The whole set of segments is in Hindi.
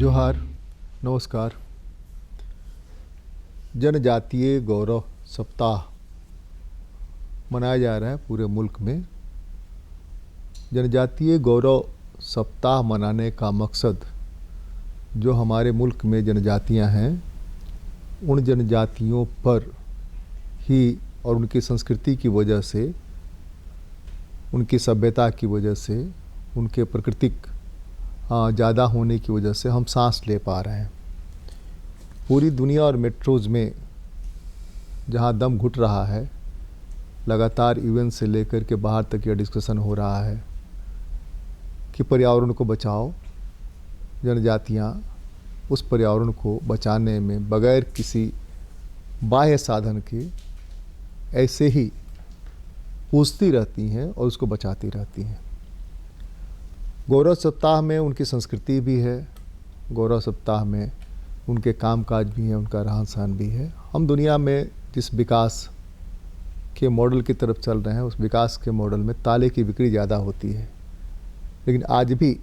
जोहार, नमस्कार। जनजातीय गौरव सप्ताह मनाया जा रहा है पूरे मुल्क में। जनजातीय गौरव सप्ताह मनाने का मकसद जो हमारे मुल्क में जनजातियां हैं उन जनजातियों पर ही और उनकी संस्कृति की वजह से, उनकी सभ्यता की वजह से, उनके प्राकृतिक ज़्यादा होने की वजह से हम सांस ले पा रहे हैं। पूरी दुनिया और मेट्रोज़ में जहां दम घुट रहा है, लगातार यूएन से लेकर के बाहर तक यह डिस्कशन हो रहा है कि पर्यावरण को बचाओ। जनजातियां उस पर्यावरण को बचाने में बगैर किसी बाह्य साधन के ऐसे ही पूछती रहती हैं और उसको बचाती रहती हैं। गौरव सप्ताह में उनकी संस्कृति भी है, गौरव सप्ताह में उनके कामकाज भी हैं, उनका रहन सहन भी है। हम दुनिया में जिस विकास के मॉडल की तरफ चल रहे हैं उस विकास के मॉडल में ताले की बिक्री ज़्यादा होती है, लेकिन आज भी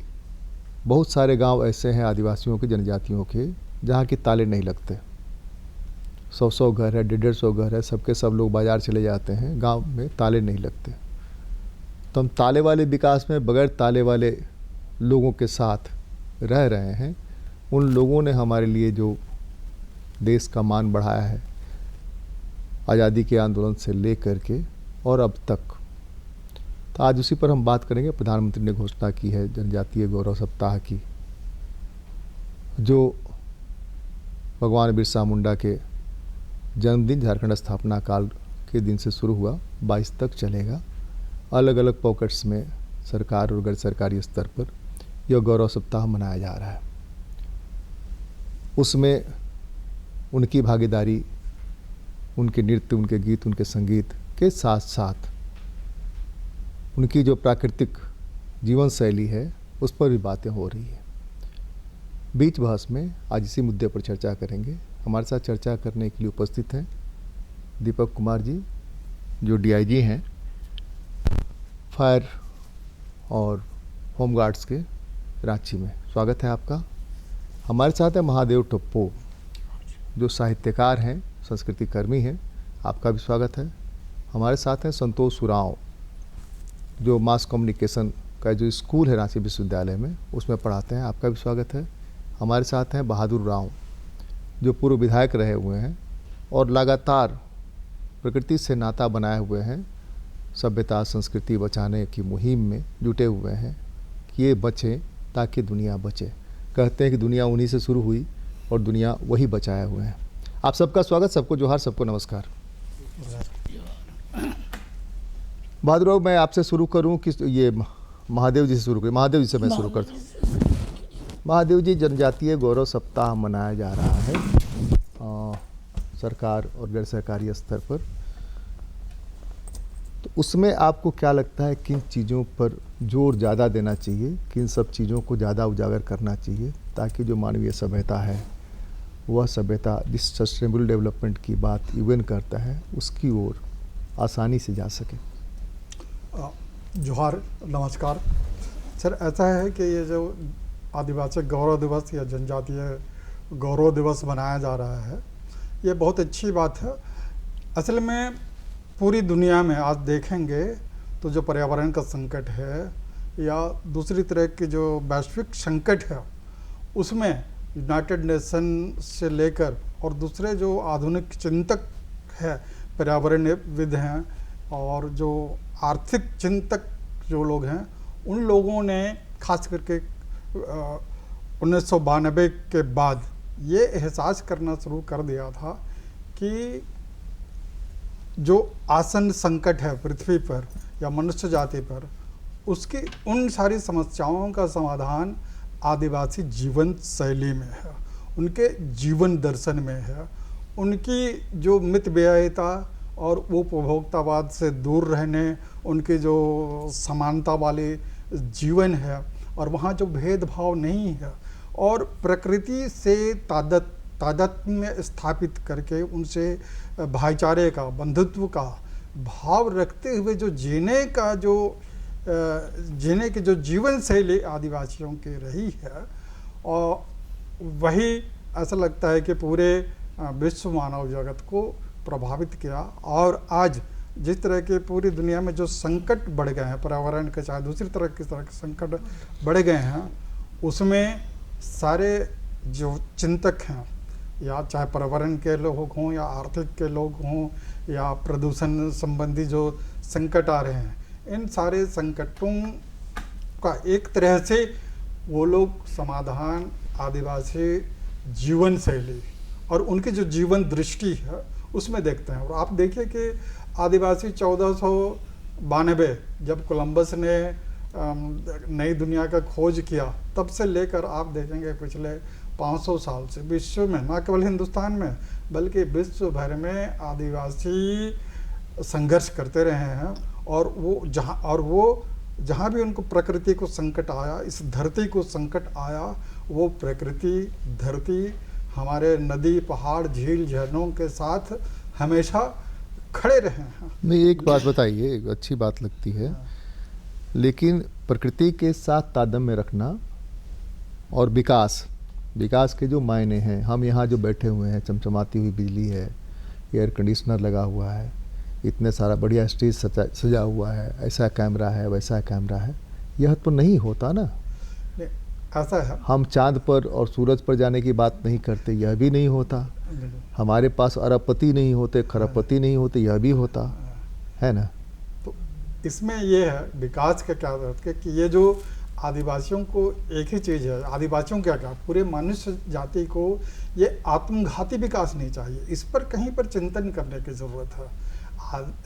बहुत सारे गांव ऐसे हैं आदिवासियों के, जनजातियों के, जहां कि ताले नहीं लगते। 100 घर है, 150 घर है, सबके सब लोग बाज़ार चले जाते हैं, गांव में ताले नहीं लगते। तो हम ताले वाले विकास में बगैर ताले वाले लोगों के साथ रह रहे हैं। उन लोगों ने हमारे लिए जो देश का मान बढ़ाया है आज़ादी के आंदोलन से लेकर के और अब तक, तो आज उसी पर हम बात करेंगे। प्रधानमंत्री ने घोषणा की है जनजातीय गौरव सप्ताह की, जो भगवान बिरसा मुंडा के जन्मदिन झारखंड स्थापना काल के दिन से शुरू हुआ, 22 तक चलेगा। अलग अलग पॉकेट्स में सरकार और गैर सरकारी स्तर पर यह गौरव सप्ताह मनाया जा रहा है। उसमें उनकी भागीदारी, उनके नृत्य, उनके गीत, उनके संगीत के साथ साथ उनकी जो प्राकृतिक जीवन शैली है उस पर भी बातें हो रही है। बीच बहस में आज इसी मुद्दे पर चर्चा करेंगे। हमारे साथ चर्चा करने के लिए उपस्थित हैं दीपक कुमार जी, जो डीआईजी हैं फायर और होम गार्ड्स के रांची में। स्वागत है आपका। हमारे साथ है महादेव टप्पो, जो साहित्यकार हैं, संस्कृति कर्मी हैं, आपका भी स्वागत है। हमारे साथ हैं संतोष उरांव, जो मास कम्युनिकेशन का जो स्कूल है रांची विश्वविद्यालय में उसमें पढ़ाते हैं, आपका भी स्वागत है। हमारे साथ हैं बहादुर उरांव, जो पूर्व विधायक रहे हुए हैं और लगातार प्रकृति से नाता बनाए हुए हैं, सभ्यता संस्कृति बचाने की मुहिम में जुटे हुए हैं कि ये बचें ताकि दुनिया बचे। कहते हैं कि दुनिया उन्हीं से शुरू हुई और दुनिया वही बचाए हुए हैं। आप सबका स्वागत, सबको जोहार, सबको नमस्कार। बहादुर, मैं आपसे शुरू करूं कि ये महादेव जी से शुरू करें। महादेव जी से मैं शुरू करता हूँ। महादेव जी, जनजातीय गौरव सप्ताह मनाया जा रहा है सरकार और गैर सरकारी स्तर पर, तो उसमें आपको क्या लगता है किन चीज़ों पर जोर ज़्यादा देना चाहिए, किन सब चीज़ों को ज़्यादा उजागर करना चाहिए ताकि जो मानवीय सभ्यता है वह सभ्यता जिस सस्टेनेबल डेवलपमेंट की बात यूएन करता है उसकी ओर आसानी से जा सके? जोहार, नमस्कार सर। ऐसा है कि ये जो आदिवासी गौरव दिवस या जनजातीय गौरव दिवस मनाया जा रहा है, ये बहुत अच्छी बात है। असल में पूरी दुनिया में आज देखेंगे तो जो पर्यावरण का संकट है या दूसरी तरह की जो वैश्विक संकट है, उसमें यूनाइटेड नेशन से लेकर और दूसरे जो आधुनिक चिंतक है, पर्यावरणविद हैं और जो आर्थिक चिंतक जो लोग हैं, उन लोगों ने खास करके 1992 के बाद ये एहसास करना शुरू कर दिया था कि जो आसन संकट है पृथ्वी पर या मनुष्य जाति पर, उसकी उन सारी समस्याओं का समाधान आदिवासी जीवन शैली में है, उनके जीवन दर्शन में है। उनकी जो मितव्ययिता और उपभोक्तावाद से दूर रहने, उनकी जो समानता वाली जीवन है और वहाँ जो भेदभाव नहीं है और प्रकृति से तादात्म्य स्थापित करके उनसे भाईचारे का, बंधुत्व का भाव रखते हुए जो जीने की जो जीवन शैली आदिवासियों की रही है, और वही ऐसा लगता है कि पूरे विश्व मानव जगत को प्रभावित किया। और आज जिस तरह के पूरी दुनिया में जो संकट बढ़ गए हैं, पर्यावरण के चाहे दूसरी तरह के संकट बढ़ गए हैं, उसमें सारे जो चिंतक हैं, या चाहे पर्यावरण के लोग हों या आर्थिक के लोग हों या प्रदूषण संबंधी जो संकट आ रहे हैं, इन सारे संकटों का एक तरह से वो लोग समाधान आदिवासी जीवन शैली और उनकी जो जीवन दृष्टि है उसमें देखते हैं। और आप देखिए कि आदिवासी 1492 जब कोलंबस ने नई दुनिया का खोज किया, तब से लेकर आप देखेंगे पिछले 500 साल से विश्व में, न केवल हिंदुस्तान में बल्कि विश्व भर में आदिवासी संघर्ष करते रहे हैं। और वो जहाँ भी उनको प्रकृति को संकट आया, इस धरती को संकट आया, वो प्रकृति धरती हमारे नदी पहाड़ झील झरनों के साथ हमेशा खड़े रहे हैं। नहीं, एक बात बताइए, एक अच्छी बात लगती है, लेकिन प्रकृति के साथ तादात्म्य रखना और विकास के जो मायने हैं, हम यहाँ जो बैठे हुए हैं, चमचमाती हुई बिजली है, एयर कंडीशनर लगा हुआ है, इतने सारा बढ़िया स्टेज सजा हुआ है, ऐसा कैमरा है वैसा कैमरा है, यह तो नहीं होता ना। ऐसा है, हम चांद पर और सूरज पर जाने की बात नहीं करते, यह भी नहीं होता। हमारे पास अरबपति नहीं होते, खरबपति नहीं होते, यह भी होता है ना। तो इसमें यह है विकास का क्या अर्थ है कि ये जो आदिवासियों को एक ही चीज़ है, आदिवासियों क्या पूरे मनुष्य जाति को ये आत्मघाती विकास नहीं चाहिए, इस पर कहीं पर चिंतन करने की ज़रूरत है।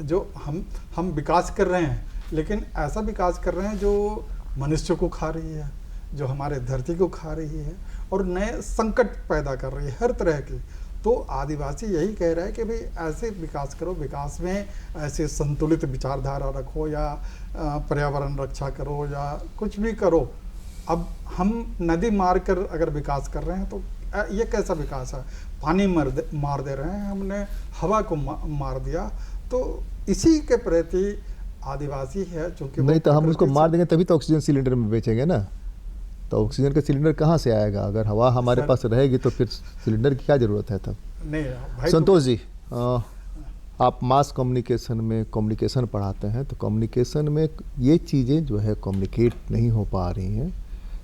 जो हम विकास कर रहे हैं, लेकिन ऐसा विकास कर रहे हैं जो मनुष्य को खा रही है, जो हमारे धरती को खा रही है और नए संकट पैदा कर रही है हर तरह की। तो आदिवासी यही कह रहा है कि भाई ऐसे विकास करो, विकास में ऐसे संतुलित विचारधारा रखो, या पर्यावरण रक्षा करो, या कुछ भी करो। अब हम नदी मार कर अगर विकास कर रहे हैं तो ये कैसा विकास है? पानी मार दे रहे हैं, हमने हवा को मार दिया। तो इसी के प्रति आदिवासी है, चूँकि नहीं तो हम उसको मार देंगे तभी तो ऑक्सीजन सिलेंडर में बेचेंगे ना। तो ऑक्सीजन का सिलेंडर कहाँ से आएगा? अगर हवा हमारे पास रहेगी तो फिर सिलेंडर की क्या ज़रूरत है तब? नहीं भाई, संतोष जी, आप मास कम्युनिकेशन में कम्युनिकेशन पढ़ाते हैं, तो कम्युनिकेशन में ये चीज़ें जो है कम्युनिकेट नहीं हो पा रही हैं।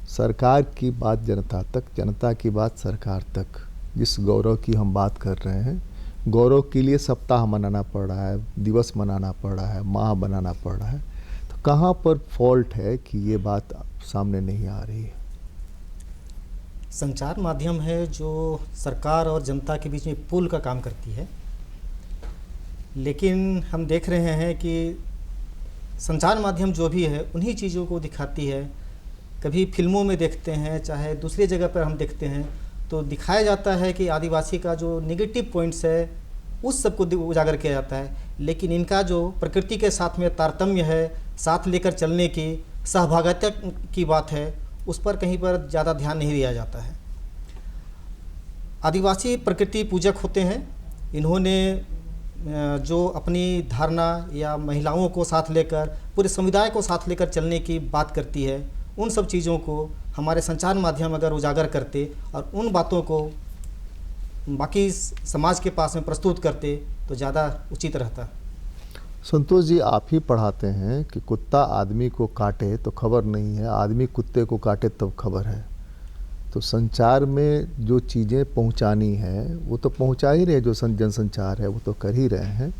सरकार की बात जनता तक, जनता की बात सरकार तक। जिस गौरव की हम बात कर रहे हैं, गौरव के लिए सप्ताह मनाना पड़ रहा है, दिवस मनाना पड़ रहा है, माह बनाना पड़ रहा है, तो कहाँ पर फॉल्ट है कि ये बात सामने नहीं आ रही है? संचार माध्यम है जो सरकार और जनता के बीच में पुल का काम करती है, लेकिन हम देख रहे हैं कि संचार माध्यम जो भी है उन्हीं चीज़ों को दिखाती है। कभी फिल्मों में देखते हैं, चाहे दूसरी जगह पर हम देखते हैं, तो दिखाया जाता है कि आदिवासी का जो नेगेटिव पॉइंट्स है उस सब को उजागर किया जाता है, लेकिन इनका जो प्रकृति के साथ में तारतम्य है, साथ लेकर चलने की, सहभागिता की बात है, उस पर कहीं पर ज़्यादा ध्यान नहीं दिया जाता है। आदिवासी प्रकृति पूजक होते हैं। इन्होंने जो अपनी धारणा या महिलाओं को साथ लेकर, पूरे समुदाय को साथ लेकर चलने की बात करती है, उन सब चीज़ों को हमारे संचार माध्यम अगर उजागर करते और उन बातों को बाकी समाज के पास में प्रस्तुत करते तो ज़्यादा उचित रहता। संतोष जी, आप ही पढ़ाते हैं कि कुत्ता आदमी को काटे तो खबर नहीं है, आदमी कुत्ते को काटे तब खबर है। तो संचार में जो चीज़ें पहुंचानी है वो तो पहुंचा ही रहे, जो जनसंचार है वो तो कर ही रहे हैं।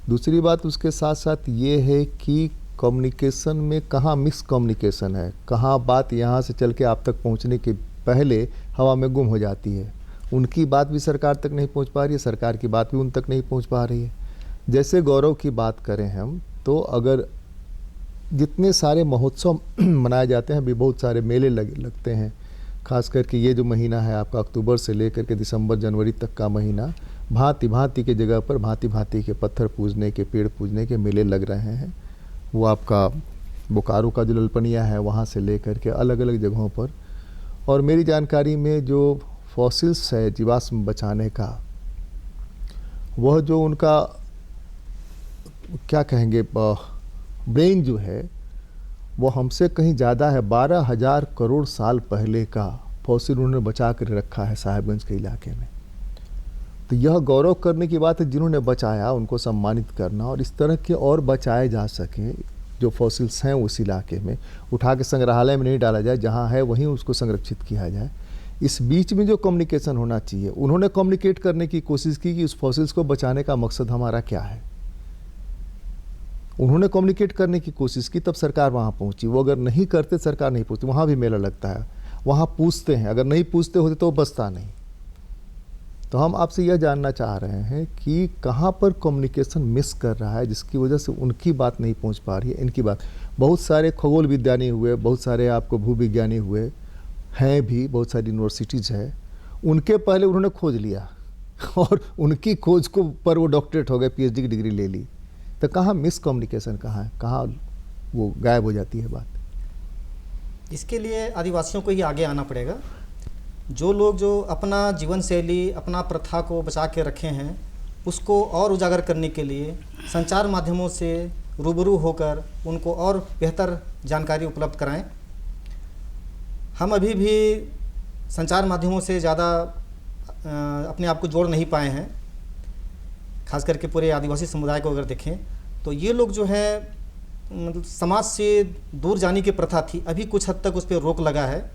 दूसरी बात उसके साथ साथ ये है कि कम्युनिकेशन में कहाँ मिस कम्युनिकेशन है, कहाँ बात यहाँ से चल के आप तक पहुँचने के पहले हवा में गुम हो जाती है। उनकी बात भी सरकार तक नहीं पहुँच पा रही है, सरकार की बात भी उन तक नहीं पहुँच पा रही है। जैसे गौरव की बात करें हम, तो अगर जितने सारे महोत्सव मनाए जाते हैं, अभी बहुत सारे मेले लगते हैं, खास करके ये जो महीना है आपका अक्टूबर से लेकर के दिसंबर जनवरी तक का महीना, भांति भांति के जगह पर भांति भांति के पत्थर पूजने के, पेड़ पूजने के मेले लग रहे हैं। वो आपका बोकारो का जो ललपनिया है वहाँ से लेकर के अलग अलग जगहों पर। और मेरी जानकारी में जो फॉसिल्स है जीवाश्म बचाने का, वह जो उनका क्या कहेंगे ब्रेन जो है वो हमसे कहीं ज़्यादा है। 12,000 करोड़ साल पहले का फॉसिल उन्होंने बचा कर रखा है साहिबगंज के इलाके में। तो यह गौरव करने की बात है, जिन्होंने बचाया उनको सम्मानित करना, और इस तरह के और बचाए जा सकें जो फॉसिल्स हैं उस इलाके में, उठा के संग्रहालय में नहीं डाला जाए, जहाँ है वहीं उसको संरक्षित किया जाए। इस बीच में जो कम्युनिकेशन होना चाहिए, उन्होंने कम्युनिकेट करने की कोशिश की कि उस फॉसिल्स को बचाने का मकसद हमारा क्या है। उन्होंने कम्युनिकेट करने की कोशिश की, तब सरकार वहाँ पहुँची। वो अगर नहीं करते, सरकार नहीं पहुँचती। वहाँ भी मेला लगता है, वहाँ पूछते हैं, अगर नहीं पूछते होते तो वो बचता नहीं। तो हम आपसे यह जानना चाह रहे हैं कि कहाँ पर कम्युनिकेशन मिस कर रहा है, जिसकी वजह से उनकी बात नहीं पहुँच पा रही है, इनकी बात। बहुत सारे खगोल विज्ञानी हुए, बहुत सारे आपको भूविज्ञानी हुए हैं भी, बहुत सारी यूनिवर्सिटीज़ है, उनके पहले उन्होंने खोज लिया और उनकी खोज को पर वो डॉक्टरेट हो गए, PhD की डिग्री ले ली। तो कहाँ मिस कम्युनिकेशन कहाँ है, कहाँ वो गायब हो जाती है बात। इसके लिए आदिवासियों को ही आगे आना पड़ेगा। जो लोग जो अपना जीवन शैली, अपना प्रथा को बचा के रखे हैं, उसको और उजागर करने के लिए संचार माध्यमों से रूबरू होकर उनको और बेहतर जानकारी उपलब्ध कराएं। हम अभी भी संचार माध्यमों से ज़्यादा अपने आप को जोड़ नहीं पाए हैं। खास करके पूरे आदिवासी समुदाय को अगर देखें तो ये लोग जो है मतलब समाज से दूर जाने की प्रथा थी, अभी कुछ हद तक उस पर रोक लगा है।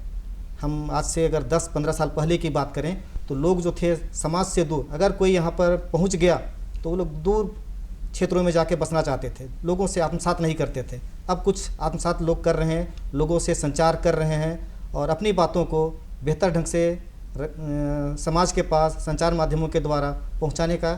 हम आज से अगर 10-15 साल पहले की बात करें तो लोग जो थे समाज से दूर, अगर कोई यहाँ पर पहुँच गया तो वो लोग दूर क्षेत्रों में जाके बसना चाहते थे, लोगों से आत्मसात नहीं करते थे। अब कुछ आत्मसात लोग कर रहे हैं, लोगों से संचार कर रहे हैं और अपनी बातों को बेहतर ढंग से समाज के पास संचार माध्यमों के द्वारा पहुँचाने का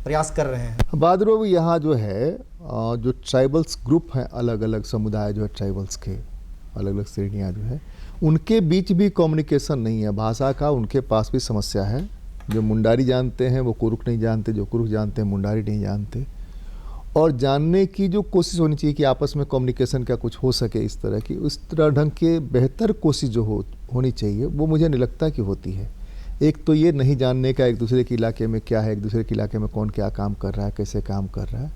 प्रयास कर रहे हैं। बहादुर, यहाँ जो है जो ट्राइबल्स ग्रुप हैं, अलग अलग समुदाय जो है ट्राइबल्स के, अलग अलग श्रेणियाँ जो है, उनके बीच भी कम्युनिकेशन नहीं है। भाषा का उनके पास भी समस्या है। जो मुंडारी जानते हैं वो कुरुक नहीं जानते, जो कुरुक जानते हैं मुंडारी नहीं जानते। और जानने की जो कोशिश होनी चाहिए कि आपस में कम्युनिकेशन का कुछ हो सके इस तरह की, उस तरह ढंग के बेहतर कोशिश जो होनी चाहिए, वो मुझे नहीं लगता कि होती है। एक तो ये नहीं जानने का एक दूसरे के इलाके में क्या है, एक दूसरे के इलाके में कौन क्या काम कर रहा है, कैसे काम कर रहा है,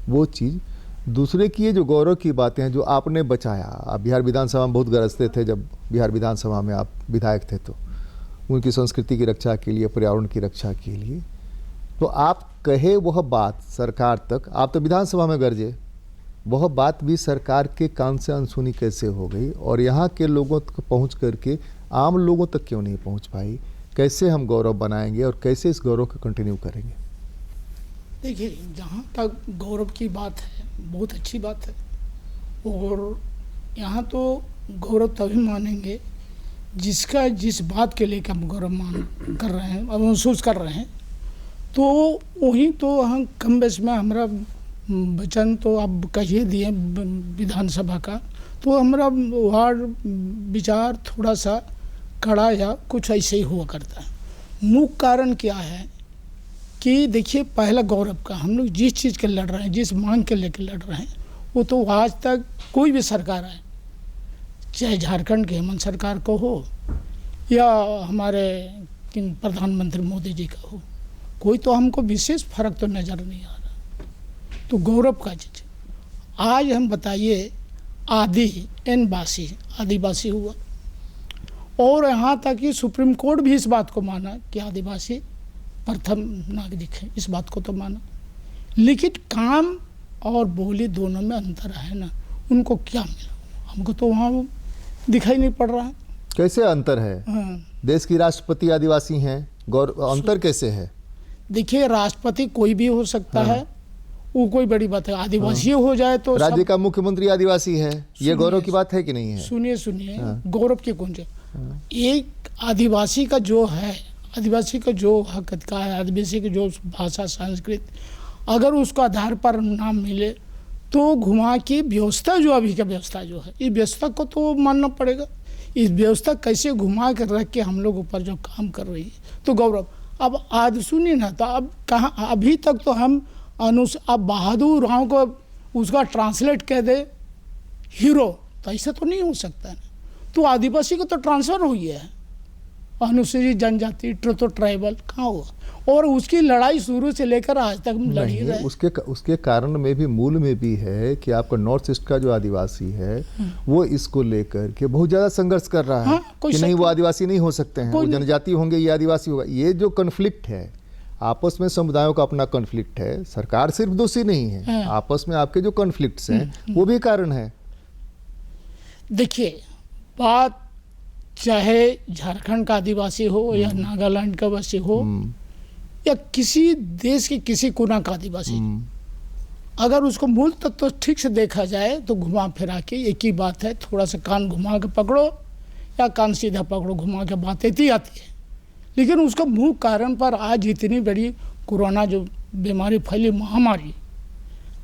वो चीज़। दूसरे की ये जो गौरव की बातें हैं जो आपने बचाया, आप बिहार विधानसभा में बहुत गरजते थे, जब बिहार विधानसभा में आप विधायक थे, तो उनकी संस्कृति की रक्षा के लिए, पर्यावरण की रक्षा के लिए, तो आप कहे वह बात सरकार तक, आप तो विधानसभा में गरजे, वह बात भी सरकार के कान से अनसुनी कैसे हो गई और यहाँ के लोगों तक पहुँच करके आम लोगों तक क्यों नहीं पहुँच पाई? कैसे हम गौरव बनाएंगे और कैसे इस गौरव को कंटिन्यू करेंगे? देखिए, जहाँ तक गौरव की बात है, बहुत अच्छी बात है, और यहाँ तो गौरव तभी मानेंगे जिसका जिस बात के लिए हम गौरव मान कर रहे हैं और महसूस कर रहे हैं, तो वही तो हम कम बेस में हमारा वचन तो आप कहिए दिए विधानसभा का, तो हमारा वार्ड विचार थोड़ा सा कड़ा या कुछ ऐसे ही हुआ करता है। मुख्य कारण क्या है कि देखिए, पहला गौरव का हम लोग जिस चीज़ के लड़ रहे हैं, जिस मांग के लेकर लड़ रहे हैं, वो तो आज तक कोई भी सरकार आए, चाहे झारखंड की हेमंत सरकार को हो या हमारे प्रधानमंत्री मोदी जी का हो, कोई तो हमको विशेष फर्क तो नज़र नहीं आ रहा। तो गौरव का चीज़ आज हम बताइए, आदिवासी हुआ, और यहाँ तक कि सुप्रीम कोर्ट भी इस बात को माना कि आदिवासी प्रथम नागरिक है, इस बात को तो माना। लेकिन काम और बोली दोनों में अंतर है ना, उनको क्या मिला? हमको तो वहाँ दिखाई नहीं पड़ रहा है। कैसे अंतर है? हाँ। देश की राष्ट्रपति आदिवासी हैं, अंतर कैसे है? देखिए, राष्ट्रपति कोई भी हो सकता है, वो कोई बड़ी बात है। आदिवासी हो जाए तो राज्य का मुख्यमंत्री आदिवासी है, ये गौरव की बात है कि नहीं है? सुनिए, गौरव की कुंज। एक आदिवासी का जो है, आदिवासी का जो हक अधिकार है, आदिवासी की जो भाषा संस्कृत, अगर उसको आधार पर नाम मिले तो घुमा की व्यवस्था जो अभी का व्यवस्था जो है, इस व्यवस्था को तो मानना पड़ेगा। इस व्यवस्था कैसे घुमा कर रख के हम लोग ऊपर जो काम कर रही है, तो गौरव। अब आज सुनिए ना, तो अब कहाँ, अभी तक तो हम अब बहादुर राव को उसका ट्रांसलेट कह दे हीरो, तो ऐसा तो नहीं हो सकता है। तो आदिवासी को तो ट्रांसफ़र हुई है, अनुसूचित जनजाति तो ट्राइबल कहाँ हुआ? और उसकी लड़ाई शुरू से लेकर आज तक हम लड़ ही नहीं, रहे हैं। उसके कारण में भी, मूल में भी है कि आपका नॉर्थ ईस्ट का जो आदिवासी है वो इसको लेकर के बहुत ज़्यादा संघर्ष कर रहा है हाँ, कोई कि नहीं शक वो आदिवासी नहीं हो सकते हैं, वो कोई नहीं। जनजाति होंगे, ये आदिवासी होगा। ये जो कन्फ्लिक्ट है आपस में, समुदायों का अपना कन्फ्लिक्ट है, सरकार सिर्फ दोषी नहीं है, हाँ। आपस में आपके जो कन्फ्लिक्ट्स हैं वो भी कारण है। देखिए, बात चाहे झारखंड का आदिवासी हो या नागालैंड का वासी हो या किसी देश के किसी कोना का आदिवासी, अगर उसको मूल तत्व तो ठीक से देखा जाए तो घुमा फिरा के एक ही बात है, थोड़ा सा कान घुमा के पकड़ो या कान सीधा पकड़ो, घुमा के बात इतनी आती है। लेकिन उसका मूल कारण पर आज इतनी बड़ी कोरोना जो बीमारी फैली, महामारी,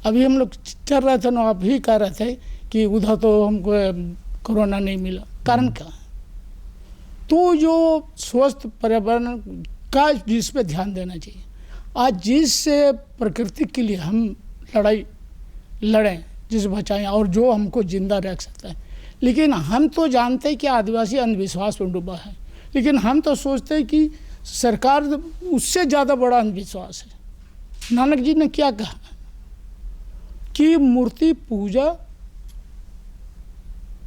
अभी हम लोग चल रहे थे ना, आप ही कह रहे थे कि उधर तो हमको कोरोना नहीं मिला, कारण क्या है? तो जो स्वस्थ पर्यावरण का जिस पे ध्यान देना चाहिए, आज जिस प्रकृति के लिए हम लड़ाई लड़ें, जिस बचाएं और जो हमको जिंदा रख सकता है, लेकिन हम तो जानते हैं कि आदिवासी अंधविश्वास में डूबा है, लेकिन हम तो सोचते हैं कि सरकार उससे ज़्यादा बड़ा अंधविश्वास है। नानक जी ने क्या कहा कि मूर्ति पूजा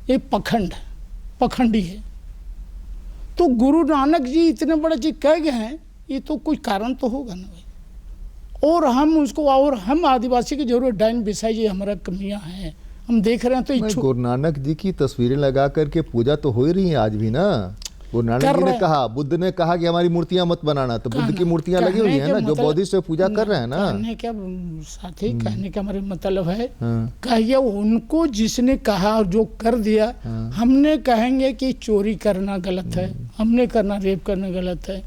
ये पखंडी है। तो गुरु नानक जी इतने बड़े चीज कह गए हैं, ये तो कोई कारण तो होगा ना भाई। और हम उसको, और हम आदिवासी की जरूरत डाइन बिसाई जी हमारा कमियां हैं, हम देख रहे हैं। तो इच्छुक गुरु नानक जी की तस्वीरें लगा करके पूजा तो हो ही रही है आज भी ना। गुरु नानक जी ने कहा, बुद्ध ने कहा कि हमारी मूर्तियां मत बनाना, तो बुद्ध की मूर्तियां लगी हुई है ना, जो बौद्धिस्ट पूजा कर रहे हैं ना। कहने क्या साथी, कहने का हमारे मतलब है, कहिए उनको जिसने कहा और जो कर दिया, हमने कहेंगे कि चोरी करना गलत है, हमने करना रेप करना गलत है,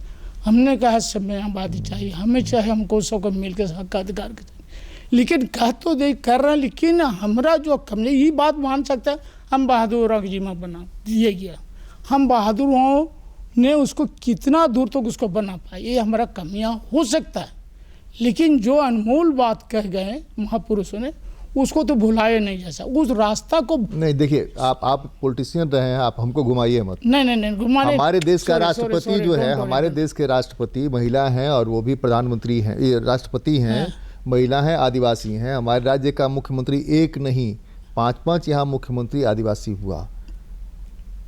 हमने कहा साम्यवादी चाहिए, हमें चाहे हमको सबको मिलकर हक का अधिकार के, लेकिन कह तो दे कर रहे हैं, लेकिन हमरा जो हमने ये बात मान सकता है, हम बहादुर रंगजीमा बना दिए गया, हम बहादुरों ने उसको कितना दूर तक उसको बना पाए, ये हमारा कमियां हो सकता है। लेकिन जो अनमोल बात कह गए महापुरुषों ने, उसको तो भुलाए नहीं जैसा, उस रास्ता को नहीं। देखिए, आप पॉलिटिशियन रहे हैं, आप हमको घुमाइए मत। नहीं घुमाने। हमारे देश का राष्ट्रपति जो है, हमारे देश के राष्ट्रपति महिला हैं और वो भी प्रधानमंत्री हैं, ये राष्ट्रपति हैं, महिला हैं, आदिवासी हैं। हमारे राज्य का मुख्यमंत्री एक नहीं 5-5 यहाँ मुख्यमंत्री आदिवासी हुआ,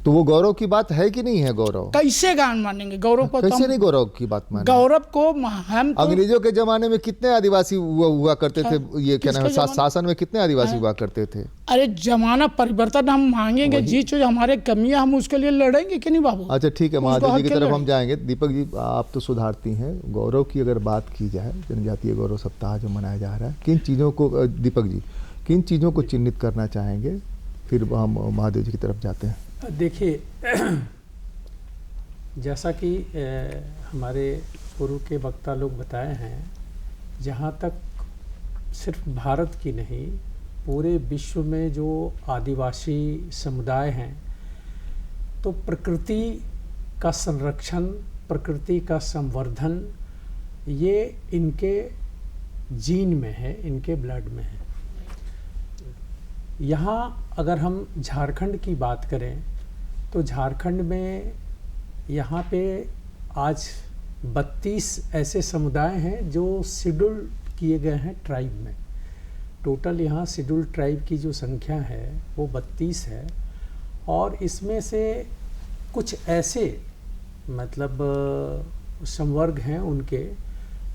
तो वो गौरव की बात है कि नहीं है? गौरव कैसे गान मानेंगे? गौरव को कैसे नहीं गौरव की बात माने? गौरव को हम तो अंग्रेजों के जमाने में कितने आदिवासी हुआ करते थे, ये क्या नाम है, शासन में कितने आदिवासी हुआ करते थे? अरे जमाना परिवर्तन हम मांगेंगे, जी जो हमारे कमियां हम उसके लिए लड़ेंगे कि नहीं बाबू? अच्छा ठीक है, महादेव जी की तरफ हम जाएंगे। दीपक जी, आप तो सुधारती हैं, गौरव की अगर बात की जाए, जनजातीय गौरव सप्ताह जो मनाया जा रहा है, किन चीज़ों को, दीपक जी किन चीज़ों को चिन्हित करना चाहेंगे? फिर हम महादेव जी की तरफ जाते हैं। देखिए, जैसा कि हमारे पूर्व के वक्ता लोग बताए हैं, जहाँ तक सिर्फ भारत की नहीं, पूरे विश्व में जो आदिवासी समुदाय हैं, तो प्रकृति का संरक्षण, प्रकृति का संवर्धन, ये इनके जीन में है, इनके ब्लड में है। यहाँ अगर हम झारखंड की बात करें तो झारखंड में यहाँ पे आज 32 ऐसे समुदाय हैं जो शेड्यूल किए गए हैं ट्राइब में। टोटल यहाँ शेड्यूल ट्राइब की जो संख्या है वो 32 है, और इसमें से कुछ ऐसे मतलब संवर्ग हैं उनके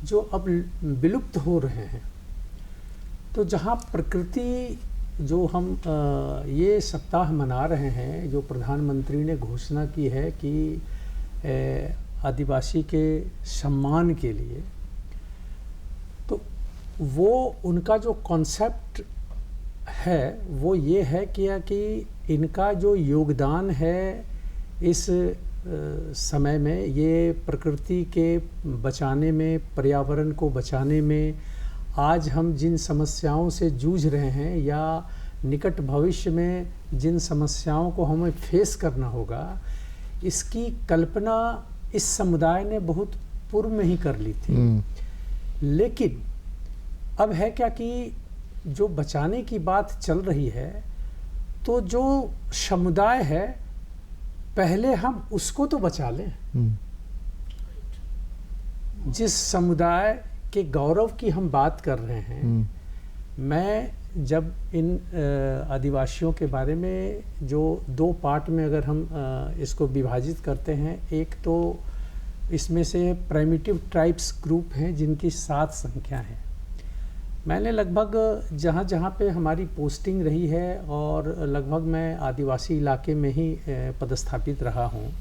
जो अब विलुप्त हो रहे हैं। तो जहाँ प्रकृति जो हम ये सप्ताह मना रहे हैं, जो प्रधानमंत्री ने घोषणा की है कि आदिवासी के सम्मान के लिए, तो वो उनका जो कॉन्सेप्ट है वो ये है कि इनका जो योगदान है इस समय में, ये प्रकृति के बचाने में, पर्यावरण को बचाने में, आज हम जिन समस्याओं से जूझ रहे हैं या निकट भविष्य में जिन समस्याओं को हमें फेस करना होगा, इसकी कल्पना इस समुदाय ने बहुत पूर्व में ही कर ली थी। लेकिन अब है क्या कि जो बचाने की बात चल रही है, तो जो समुदाय है पहले हम उसको तो बचा लें। जिस समुदाय के गौरव की हम बात कर रहे हैं, मैं जब इन आदिवासियों के बारे में जो 2 पार्ट में अगर हम इसको विभाजित करते हैं, एक तो इसमें से प्राइमिटिव ट्राइब्स ग्रुप हैं जिनकी 7 संख्या है। मैंने लगभग जहाँ जहाँ पे हमारी पोस्टिंग रही है और लगभग मैं आदिवासी इलाके में ही पदस्थापित रहा हूँ,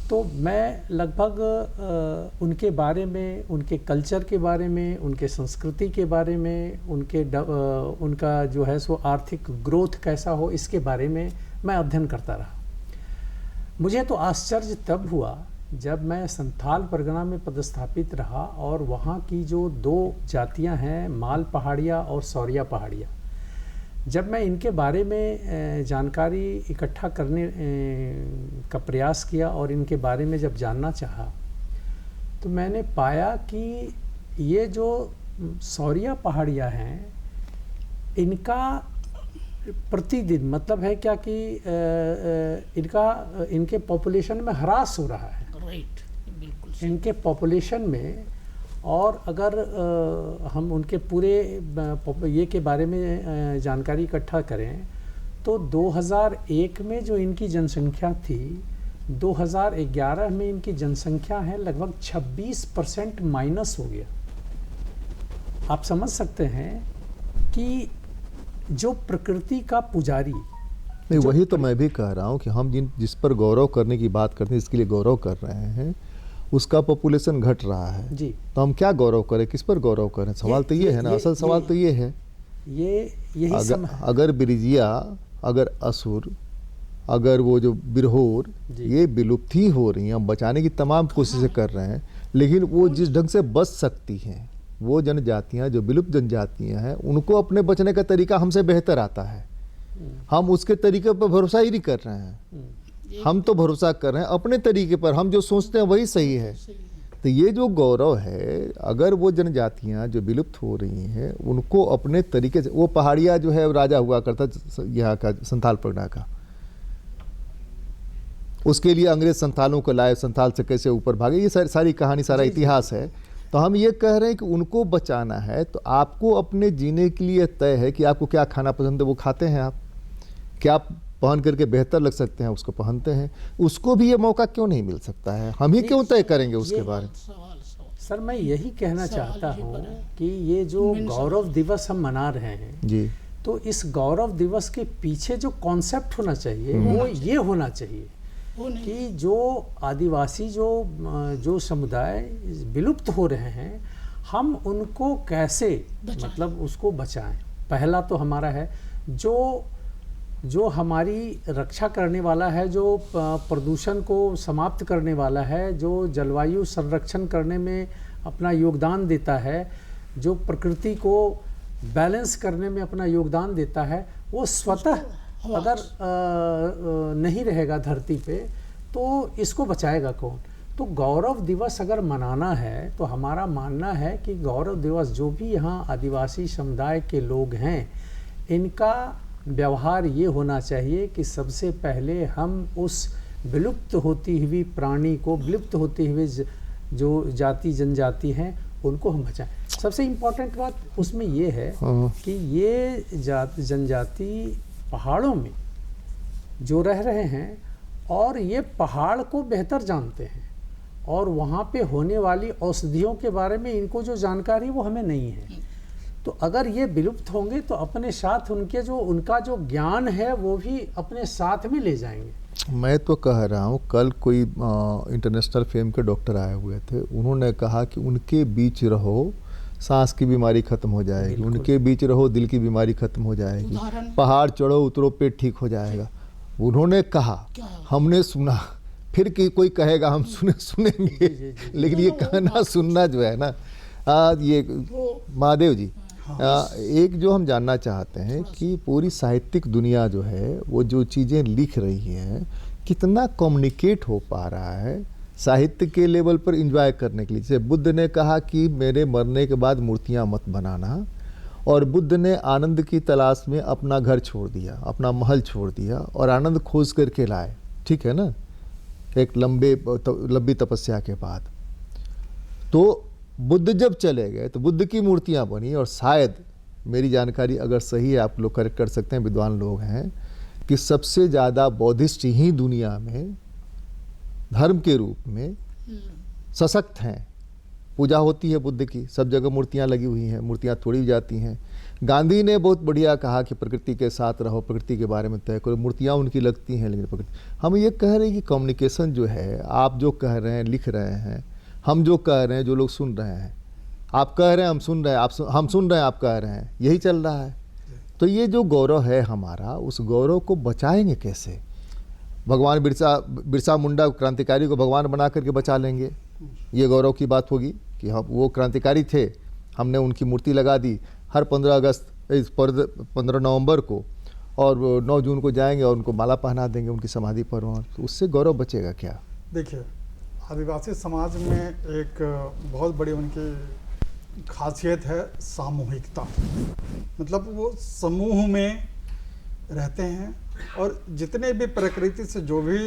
तो मैं लगभग उनके बारे में, उनके कल्चर के बारे में, उनके संस्कृति के बारे में, उनका जो है सो आर्थिक ग्रोथ कैसा हो, इसके बारे में मैं अध्ययन करता रहा। मुझे तो आश्चर्य तब हुआ जब मैं संथाल परगना में पदस्थापित रहा और वहाँ की जो 2 जातियाँ हैं, माल पहाड़िया और सौरिया पहाड़िया, जब मैं इनके बारे में जानकारी इकट्ठा करने का प्रयास किया और इनके बारे में जब जानना चाहा, तो मैंने पाया कि ये जो सौरिया पहाड़िया हैं, इनका प्रतिदिन मतलब है क्या कि इनके पॉपुलेशन में ह्रास हो रहा है। राइट, बिल्कुल इनके पॉपुलेशन में, और अगर हम उनके पूरे ये के बारे में जानकारी इकट्ठा करें तो 2001 में जो इनकी जनसंख्या थी, 2011 में इनकी जनसंख्या है लगभग 26% माइनस हो गया। आप समझ सकते हैं कि जो प्रकृति का पुजारी, नहीं, वही तो मैं भी कह रहा हूँ कि हम जिस पर गौरव करने की बात करते हैं, इसके लिए गौरव कर रहे हैं, उसका पॉपुलेशन घट रहा है जी, तो हम क्या गौरव करें, किस पर गौरव करें? सवाल तो ये है ना, असल सवाल तो ये है। यही अगर बिरजिया, अगर असुर, अगर वो जो बिरहोर, ये विलुप्त ही हो रही हैं, हम बचाने की तमाम कोशिशें कर रहे हैं, लेकिन वो जिस ढंग से बच सकती हैं, वो जनजातियाँ जो विलुप्त जनजातियाँ हैं, उनको अपने बचने का तरीका हमसे बेहतर आता है। हम उसके तरीके पर भरोसा ही नहीं कर रहे हैं, हम तो भरोसा कर रहे हैं अपने तरीके पर, हम जो सोचते हैं वही सही है। तो ये जो गौरव है, अगर वो जनजातियाँ जो विलुप्त हो रही हैं उनको अपने तरीके से, वो पहाड़िया जो है राजा हुआ करता यहाँ का संथाल परगना का, उसके लिए अंग्रेज संथालों को लाए, संथाल से कैसे ऊपर भागे, ये सारी कहानी, सारा इतिहास है। तो हम ये कह रहे हैं कि उनको बचाना है तो आपको अपने जीने के लिए तय है कि आपको क्या खाना पसंद है, वो खाते हैं आप, क्या पहन करके बेहतर लग सकते हैं उसको पहनते हैं। उसको भी ये मौका क्यों नहीं मिल सकता है? हम ही क्यों तय करेंगे उसके बारे में? सर, मैं यही कहना चाहता हूँ कि ये जो गौरव दिवस हम मना रहे हैं जी, तो इस गौरव दिवस के पीछे जो कॉन्सेप्ट होना चाहिए वो ये होना चाहिए कि जो आदिवासी जो समुदाय विलुप्त हो रहे हैं, हम उनको कैसे मतलब उसको बचाएं। पहला तो हमारा है जो हमारी रक्षा करने वाला है, जो प्रदूषण को समाप्त करने वाला है, जो जलवायु संरक्षण करने में अपना योगदान देता है, जो प्रकृति को बैलेंस करने में अपना योगदान देता है, वो स्वतः अगर नहीं रहेगा धरती पे तो इसको बचाएगा कौन? तो गौरव दिवस अगर मनाना है तो हमारा मानना है कि गौरव दिवस जो भी यहाँ आदिवासी समुदाय के लोग हैं, इनका व्यवहार ये होना चाहिए कि सबसे पहले हम उस विलुप्त होती हुई प्राणी को, विलुप्त होती हुई जो जाति जनजाति हैं, उनको हम बचाएं। सबसे इम्पोर्टेंट बात उसमें ये है कि ये जनजाति पहाड़ों में जो रह रहे हैं और ये पहाड़ को बेहतर जानते हैं, और वहाँ पे होने वाली औषधियों के बारे में इनको जो जानकारी वो हमें नहीं है। तो अगर ये विलुप्त होंगे तो अपने साथ उनका जो ज्ञान है वो भी अपने साथ में ले जाएंगे। मैं तो कह रहा हूँ, कल कोई इंटरनेशनल फेम के डॉक्टर आए हुए थे, उन्होंने कहा कि उनके बीच रहो सांस की बीमारी खत्म हो जाएगी, उनके बीच रहो दिल की बीमारी खत्म हो जाएगी, पहाड़ चढ़ो उतरो पेट ठीक हो जाएगा। उन्होंने कहा, हमने सुना, फिर कोई कहेगा हम सुनेंगे लेकिन ये कहना सुनना जो है ना, ये महादेव जी, एक जो हम जानना चाहते हैं कि पूरी साहित्यिक दुनिया जो है वो जो चीज़ें लिख रही है, कितना कम्युनिकेट हो पा रहा है साहित्य के लेवल पर एंजॉय करने के लिए। जैसे बुद्ध ने कहा कि मेरे मरने के बाद मूर्तियाँ मत बनाना, और बुद्ध ने आनंद की तलाश में अपना घर छोड़ दिया, अपना महल छोड़ दिया और आनंद खोज करके लाए। ठीक है ना, एक लंबी तपस्या के बाद। तो बुद्ध जब चले गए तो बुद्ध की मूर्तियां बनी, और शायद मेरी जानकारी अगर सही है, आप लोग करेक्ट कर सकते हैं, विद्वान लोग हैं, कि सबसे ज़्यादा बौद्धिस्ट ही दुनिया में धर्म के रूप में सशक्त हैं। पूजा होती है बुद्ध की, सब जगह मूर्तियां लगी हुई हैं, मूर्तियां तोड़ी जाती हैं। गांधी ने बहुत बढ़िया कहा कि प्रकृति के साथ रहो, प्रकृति के बारे में तय करो। मूर्तियां उनकी लगती हैं, लेकिन प्रकृति, हम ये कह रहे हैं कि कम्युनिकेशन जो है, आप जो कह रहे हैं, लिख रहे हैं, हम जो कह रहे हैं, जो लोग सुन रहे हैं, आप कह रहे हैं, हम सुन रहे हैं, हम सुन रहे हैं, आप कह रहे हैं, यही चल रहा है। तो ये जो गौरव है हमारा, उस गौरव को बचाएंगे कैसे? भगवान बिरसा मुंडा क्रांतिकारी को भगवान बना करके बचा लेंगे, ये गौरव की बात होगी कि हम वो क्रांतिकारी थे, हमने उनकी मूर्ति लगा दी हर 15 नवंबर को, और 9 जून को जाएंगे और उनको माला पहना देंगे उनकी समाधि पर। तो उससे गौरव बचेगा क्या? देखिए, आदिवासी समाज में एक बहुत बड़ी उनकी खासियत है सामूहिकता। मतलब वो समूह में रहते हैं, और जितने भी प्रकृति से जो भी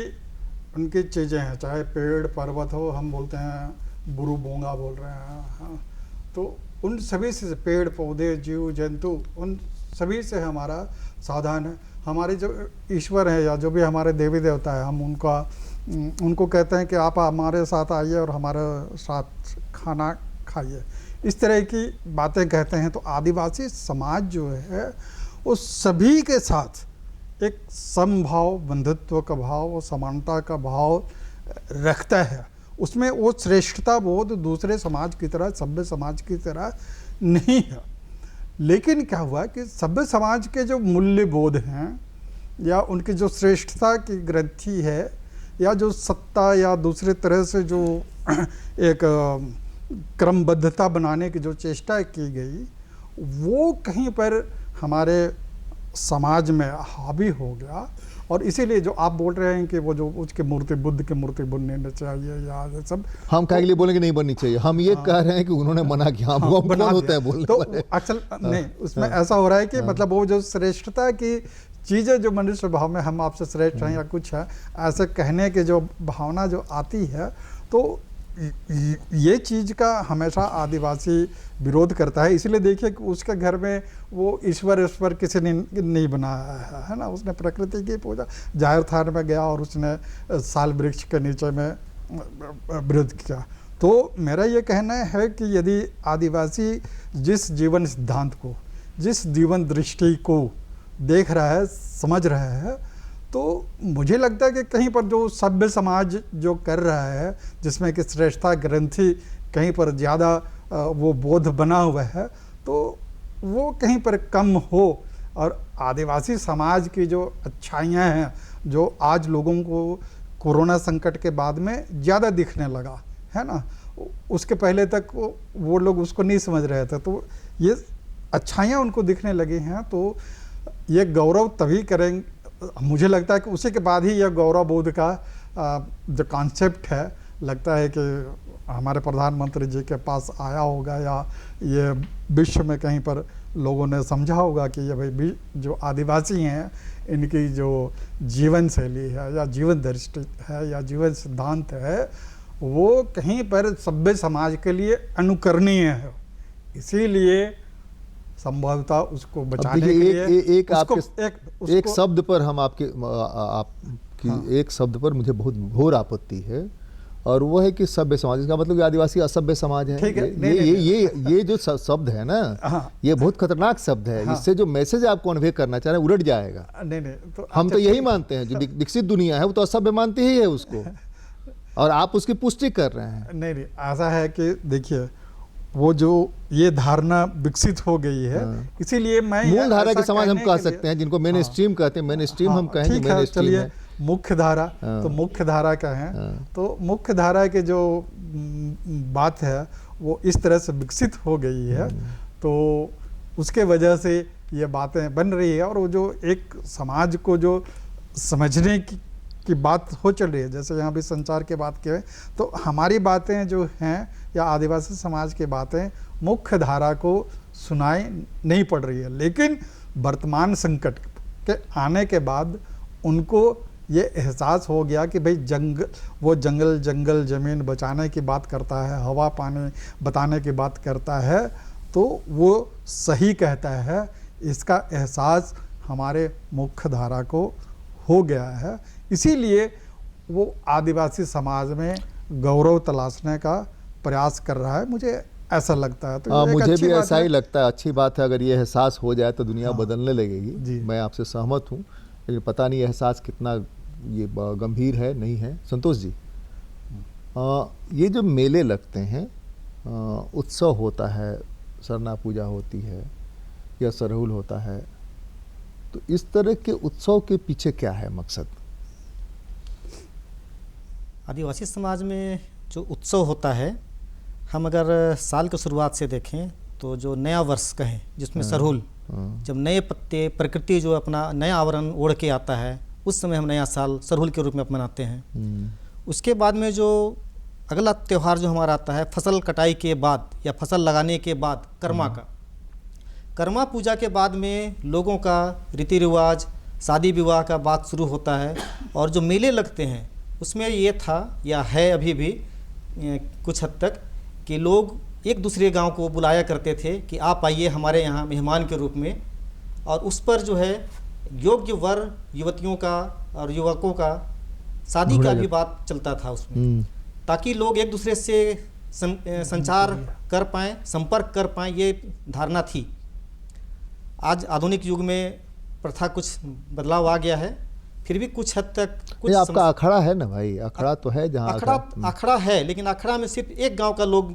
उनकी चीज़ें हैं, चाहे पेड़ पर्वत हो, हम बोलते हैं बुरु बोंगा बोल रहे हैं, हाँ, तो उन सभी से, पेड़ पौधे जीव जंतु, उन सभी से हमारा साधन है। हमारे जो ईश्वर हैं या जो भी हमारे देवी देवता है, हम उनको कहते हैं कि आप हमारे साथ आइए और हमारे साथ खाना खाइए, इस तरह की बातें कहते हैं। तो आदिवासी समाज जो है वो सभी के साथ एक समभाव, बंधुत्व का भाव और समानता का भाव रखता है। उसमें वो श्रेष्ठता बोध दूसरे समाज की तरह, सभ्य समाज की तरह नहीं है। लेकिन क्या हुआ कि सभ्य समाज के जो मूल्य बोध हैं, या उनकी जो श्रेष्ठता की ग्रंथि है, या जो सत्ता या दूसरे तरह से जो एक क्रमबद्धता बनाने की जो चेष्टा की गई, वो कहीं पर हमारे समाज में हावी हो गया। और इसीलिए जो आप बोल रहे हैं कि वो जो उसके मूर्ति, बुद्ध की मूर्ति बनने चाहिए या ये सब, हम कह लिए बोलेंगे नहीं बननी चाहिए, हम ये कह रहे हैं कि उन्होंने मना किया, हम कौन होते हैं बोलने तो वाले? असल नहीं, उसमें ऐसा हो रहा है कि मतलब वो जो श्रेष्ठता की चीज़ें जो मनुष्य भाव में हम आपसे श्रेष्ठ हैं या कुछ है, ऐसे कहने की जो भावना जो आती है, तो ये चीज़ का हमेशा आदिवासी विरोध करता है। इसलिए देखिए कि उसके घर में वो ईश्वर किसी ने नहीं बनाया है ना, उसने प्रकृति की पूजा, जाहिर थान में गया और उसने साल वृक्ष के नीचे में विरोध किया। तो मेरा ये कहना है कि यदि आदिवासी जिस जीवन सिद्धांत को, जिस जीवन दृष्टि को देख रहा है, समझ रहा है, तो मुझे लगता है कि कहीं पर जो सभ्य समाज जो कर रहा है, जिसमें कि श्रेष्ठता ग्रंथि कहीं पर ज़्यादा वो बोध बना हुआ है, तो वो कहीं पर कम हो। और आदिवासी समाज की जो अच्छाइयाँ हैं, जो आज लोगों को कोरोना संकट के बाद में ज़्यादा दिखने लगा है ना, उसके पहले तक वो लोग उसको नहीं समझ रहे थे, तो ये अच्छाइयाँ उनको दिखने लगी हैं। तो ये गौरव तभी करेंगे, मुझे लगता है कि उसी के बाद ही यह गौरव बोध का जो कॉन्सेप्ट है, लगता है कि हमारे प्रधानमंत्री जी के पास आया होगा, या ये विश्व में कहीं पर लोगों ने समझा होगा कि ये भाई जो आदिवासी हैं, इनकी जो जीवन शैली है या जीवन दृष्टि है या जीवन सिद्धांत है, वो कहीं पर सभ्य समाज के लिए अनुकरणीय है। इसीलिए संभवतः उसको बचाने के लिए एक शब्द पर हम आपकी हाँ। एक शब्द पर मुझे बहुत घोर आपत्ति है, और वो है कि सभ्य समाज। इसका मतलब आदिवासी असभ्य समाज है। ये जो शब्द है ना, हाँ। ये बहुत खतरनाक शब्द है। हाँ। इससे जो मैसेज आप कन्वे करना चाह रहे हैं उलट जाएगा। नहीं तो हम तो यही मानते हैं, जो विकसित दुनिया है वो तो असभ्य मानती ही है उसको, और आप उसकी पुष्टि कर रहे हैं। नहीं, ऐसा है कि देखिए, वो जो ये धारणा विकसित हो गई है, इसीलिए मैं मूल धारा के समाज हम कह सकते हैं, जिनको मेन स्ट्रीम कहते हैं, मेन स्ट्रीम हम कहेंगे, मेन स्ट्रीम है। मुख्य धारा, तो मुख्य धारा का है, तो मुख्य धारा के जो बात है वो इस तरह से विकसित हो गई है, तो उसके वजह से ये बातें बन रही है। और वो जो एक समाज को जो समझने की बात हो चल रही है, जैसे यहाँ भी संचार की बात की है, तो हमारी बातें जो हैं या आदिवासी समाज की बातें मुख्य धारा को सुनाई नहीं पड़ रही है, लेकिन वर्तमान संकट के आने के बाद उनको ये एहसास हो गया कि भाई वो जंगल ज़मीन बचाने की बात करता है, हवा पानी बताने की बात करता है, तो वो सही कहता है। इसका एहसास हमारे मुख्य धारा को हो गया है, इसीलिए वो आदिवासी समाज में गौरव तलाशने का प्रयास कर रहा है, मुझे ऐसा लगता है। तो मुझे अच्छी भी बात ऐसा है। ही लगता है। अच्छी बात है, अगर ये एहसास हो जाए तो दुनिया हाँ। बदलने जी। लगेगी। मैं आपसे सहमत हूँ, लेकिन पता नहीं एहसास कितना ये गंभीर है नहीं है। संतोष जी, ये जो मेले लगते हैं, उत्सव होता है, सरना पूजा होती है या सरहुल होता है, तो इस तरह के उत्सव के पीछे क्या है मकसद? आदिवासी समाज में जो उत्सव होता है, हम अगर साल की शुरुआत से देखें तो जो नया वर्ष कहें, जिसमें सरहुल, जब नए पत्ते प्रकृति जो अपना नया आवरण ओढ़ के आता है, उस समय हम नया साल सरहुल के रूप में मनाते हैं। उसके बाद में जो अगला त्यौहार जो हमारा आता है फसल कटाई के बाद या फसल लगाने के बाद, कर्मा का, कर्मा पूजा के बाद में लोगों का रीति रिवाज, शादी विवाह का बात शुरू होता है। और जो मेले लगते हैं उसमें ये था या है अभी भी कुछ हद तक कि लोग एक दूसरे गांव को बुलाया करते थे कि आप आइए हमारे यहाँ मेहमान के रूप में, और उस पर जो है योग्य वर युवतियों का और युवकों का शादी का भी बात चलता था उसमें, ताकि लोग एक दूसरे से संचार कर पाएँ, संपर्क कर पाएँ, ये धारणा थी। आज आधुनिक युग में प्रथा कुछ बदलाव आ गया है, फिर भी कुछ हद तक कुछ आपका अखाड़ा है ना भाई, अखाड़ा तो है जहाँ अखाड़ा है, लेकिन अखाड़ा में सिर्फ एक गांव का लोग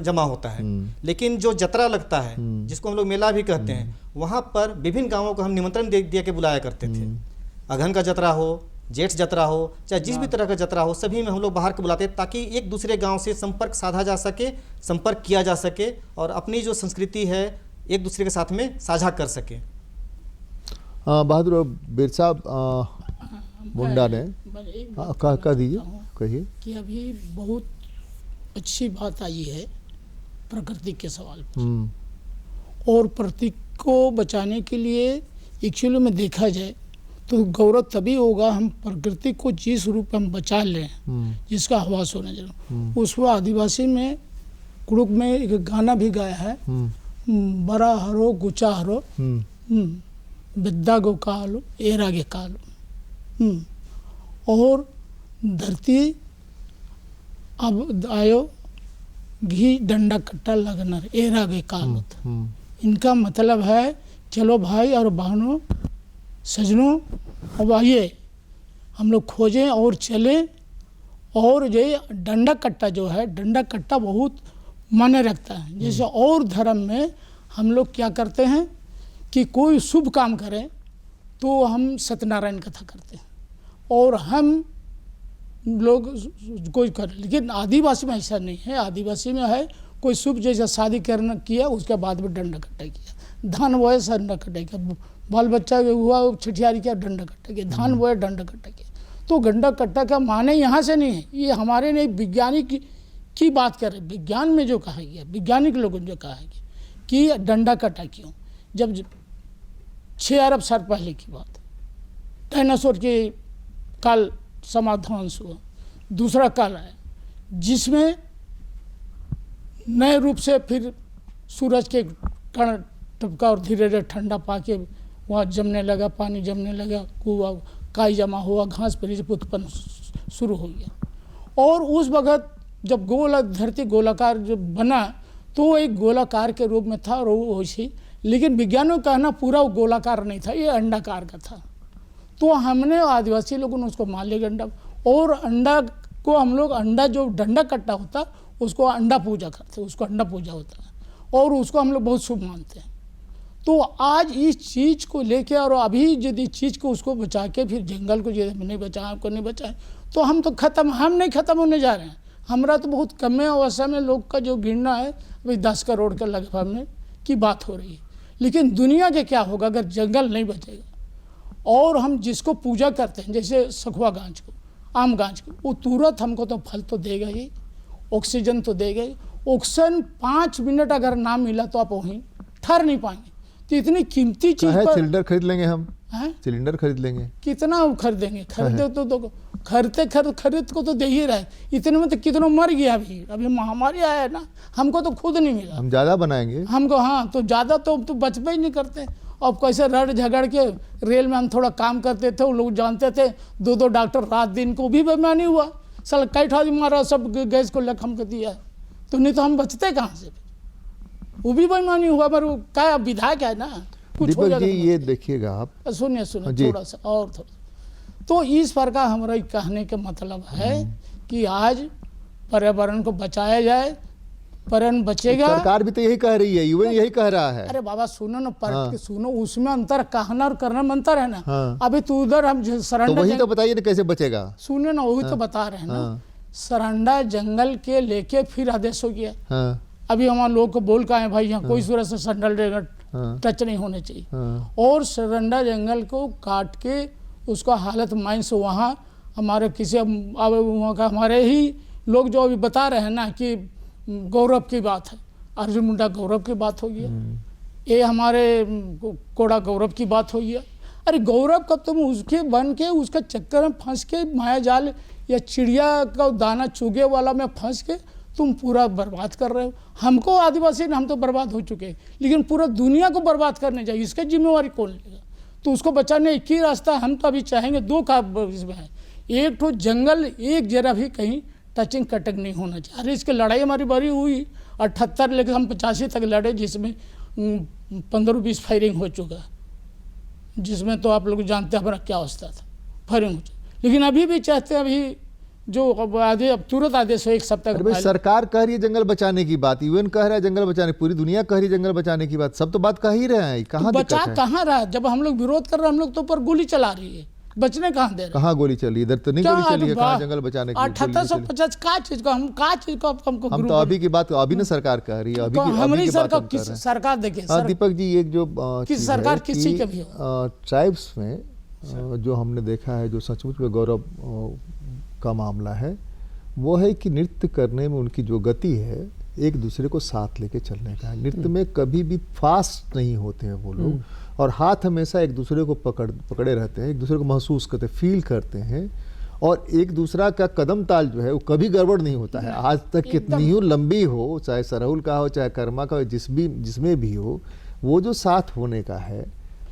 जमा होता है। लेकिन जो जतरा लगता है, जिसको हम लोग मेला भी कहते हैं, वहाँ पर विभिन्न गांवों को हम निमंत्रण दे के बुलाया करते थे। अगहन का जतरा हो, जेठ जतरा हो, चाहे जिस भी तरह का जतरा हो, सभी में हम लोग बाहर के बुलाते ताकि एक दूसरे गाँव से संपर्क साधा जा सके, संपर्क किया जा सके और अपनी जो संस्कृति है एक दूसरे के साथ में साझा कर सके। बहादुर बिरसा मुंडा ने कह दीजिए, कहिए। कि अभी बहुत अच्छी बात आई है प्रकृति के सवाल पर, और प्रकृति को बचाने के लिए एक्चुअली में देखा जाए तो गौरव तभी होगा हम प्रकृति को जिस रूप में हम बचा लें, जिसका आवास होना जरूर। उसमें आदिवासी में कुड़ुक में एक गाना भी गाया है, बड़ा हरो गुचा हरो विद्या गो कालो एरागे कालो, और धरती अब आयो घी डंडा कट्टा लगना एरागे कालो। इनका मतलब है चलो भाई और बहनों, सजनों, अब आइए हम लोग खोजें और चलें। और ये डंडा कट्टा जो है, डंडा कट्टा बहुत मायने रखता है। जैसे और धर्म में हम लोग क्या करते हैं कि कोई शुभ काम करें तो हम सत्यनारायण कथा करते हैं और हम लोग कोई कर, लेकिन आदिवासी में ऐसा नहीं है। आदिवासी में है कोई शुभ जैसा शादी करना किया, उसके बाद में डंडा कट्टा किया, धान बोए डंडा कट्टा किया, बाल बच्चा हुआ छठियारी किया, डंडा कट्टा किया, धान बोए डंडा कट्टा किया। तो डंडा कट्टा का माने यहाँ से नहीं है, ये हमारे नहीं वैज्ञानिक की बात कर रहे। विज्ञान में जो कहा गया, वैज्ञानिक लोगों ने जो कहा गया कि डंडा कट्टा क्यों, जब 6 अरब साल पहले की बात, डायनासोर के काल समाधांश हुआ, दूसरा काल आया जिसमें नए रूप से फिर सूरज के कण टपका और धीरे धीरे ठंडा पाके वहाँ जमने लगा, पानी जमने लगा, कुआ काई जमा हुआ, घास पर उत्पन्न शुरू हो गया। और उस वक्त जब धरती गोलाकार जब बना तो एक गोलाकार के रूप में था और वो वैसे, लेकिन विज्ञानियों का कहना पूरा वो गोलाकार नहीं था, ये अंडाकार का था। तो हमने आदिवासी लोगों ने उसको मान लिया अंडा, और अंडा को हम लोग अंडा जो डंडा कट्टा होता उसको अंडा पूजा करते, उसको अंडा पूजा होता है और उसको हम लोग बहुत शुभ मानते हैं। तो आज इस चीज़ को लेके और अभी यदि चीज़ को उसको बचा के फिर जंगल को यदि नहीं बचाएं, आपको नहीं बचाएं, तो हम तो खत्म, हम नहीं खत्म होने जा रहे हैं। हमारा तो बहुत कम अवस्था में लोग का जो गिरना है अभी 10 करोड़ के लगभग में की बात हो रही है। लेकिन दुनिया के क्या होगा अगर जंगल नहीं बचेगा। और हम जिसको पूजा करते हैं जैसे सखुआ गाछ को, आम गाछ को, वो तुरंत हमको तो फल तो देगा ही, ऑक्सीजन तो देगा ही। ऑक्सीजन 5 मिनट अगर ना मिला तो आप वहीं ठहर नहीं पाएंगे। तो इतनी कीमती चीज़ पर सिलेंडर खरीद लेंगे हम, हैं? सिलेंडर खरीद लेंगे। कितना खरीदेंगे? खरीदे तो खरीद को तो दे ही रहे, इतने में तो कितना मर गया। अभी महामारी आया है ना, हमको तो खुद नहीं मिला। हम ज़्यादा बनाएंगे हमको, हाँ, तो ज़्यादा तो बचपे ही नहीं करते। अब कैसे रड़ झगड़ के रेल में हम थोड़ा काम करते थे, वो लोग जानते थे, 2 डॉक्टर रात दिन को भी बेईमानी हुआ, साला कई ठादी मारा, सब गैस को लख हमको दिया, तो नहीं तो हम बचते कहाँ से? वो भी बेईमानी हुआ, पर वो क्या विधायक है ना, कुछ हो दीपक जी जाएगा। ये देखिएगा आप, सुनिए जी। थोड़ा सा और थोड़ा, तो इस प्रकार हमारा कहने का मतलब है कि आज पर्यावरण को बचाया जाए, पर्यावरण बचेगा। सरकार भी तो यही कह रही है, यूएन यही कह रहा है। अरे बाबा सुनो ना, पढ़ हाँ। के सुनो, उसमें अंतर, कहना और करना में अंतर है ना। हाँ। अभी तू उधर हम तो सरंडा वही तो बताइए ना कैसे बचेगा। सुने ना, वही तो बता रहे हैं ना। हाँ। सरंडा जंगल के लेके फिर आदेश हो गया। हाँ अभी हमारे लोग को बोल का है भाई, यहाँ कोई सूरत से संडल हाँ। टच नहीं होने चाहिए। हाँ। और सरंडा जंगल को काट के उसका हालत माइंस वहाँ हमारे किसी, अब वहाँ का हमारे ही लोग जो अभी बता रहे हैं ना कि गौरव की बात है, अर्जुन मुंडा गौरव की बात हो गया, ये हमारे कोड़ा गौरव की बात हो गया। अरे गौरव कब तुम उसके बन के उसका चक्कर में फंस के, माया जाल या चिड़िया का दाना चुगे वाला में फंस के तुम पूरा बर्बाद कर रहे हो। हमको आदिवासी हम तो बर्बाद हो चुके हैं, लेकिन पूरा दुनिया को बर्बाद करने जाए, इसका जिम्मेवारी कौन लेगा? तो उसको बचाने एक ही रास्ता, हम तो अभी चाहेंगे 2 का इसमें है। एक तो जंगल एक जरा भी कहीं टचिंग कटक नहीं होना चाहिए। अरे इसकी लड़ाई हमारी बड़ी हुई 78 लेकर हम 85 तक लड़े, जिसमें 15-20 फायरिंग हो चुका है, जिसमें तो आप लोग जानते हैं हमारा क्या अवस्था था, फायरिंग हो चुकी। लेकिन अभी भी चाहते हैं, अभी जो अब तुरंत आदेश हो 1 सप्ताह अरे भाई सरकार कह रही है जंगल बचाने की बात, यूएन कह रहा है जंगल बचाने, पूरी दुनिया कह रही है जंगल बचाने की बात, सब तो बात कह ही रहे हैं। कहाँ तो दिक्कत बचा है? कहाँ रहा? जब हम लोग विरोध कर रहे हैं, हम लोग तो ऊपर गोली चला रही है, बचने कहाँ दे रहे? कहाँ गोली चली? इधर तो नहीं गोली चली है। कहाँ जंगल बचाने की? 7850 का चीज को हम का चीज को हमको हम तो अभी की बात, अभी ना सरकार कह रही है, अभी की हमारी बात हम सरकार, कर किस रहे हैं। सरकार देखिए हाँ सर, दीपक जी, एक जो किस चीज़ सरकार है किसी कि, का भी हो। ट्राइब्स में जो हमने देखा है, जो सचमुच में गौरव का मामला है, वो है कि नृत्य करने में उनकी जो गति है, एक दूसरे को साथ लेके चलने का है। नृत्य में कभी भी फास्ट नहीं होते हैं वो लोग, और हाथ हमेशा एक दूसरे को पकड़े रहते हैं, एक दूसरे को महसूस करते, फील करते हैं, और एक दूसरा का कदम ताल जो है वो कभी गड़बड़ नहीं होता है। आज तक कितनी ही लंबी हो, चाहे सरहुल का हो, चाहे कर्मा का हो, जिसमें भी हो, वो जो साथ होने का है,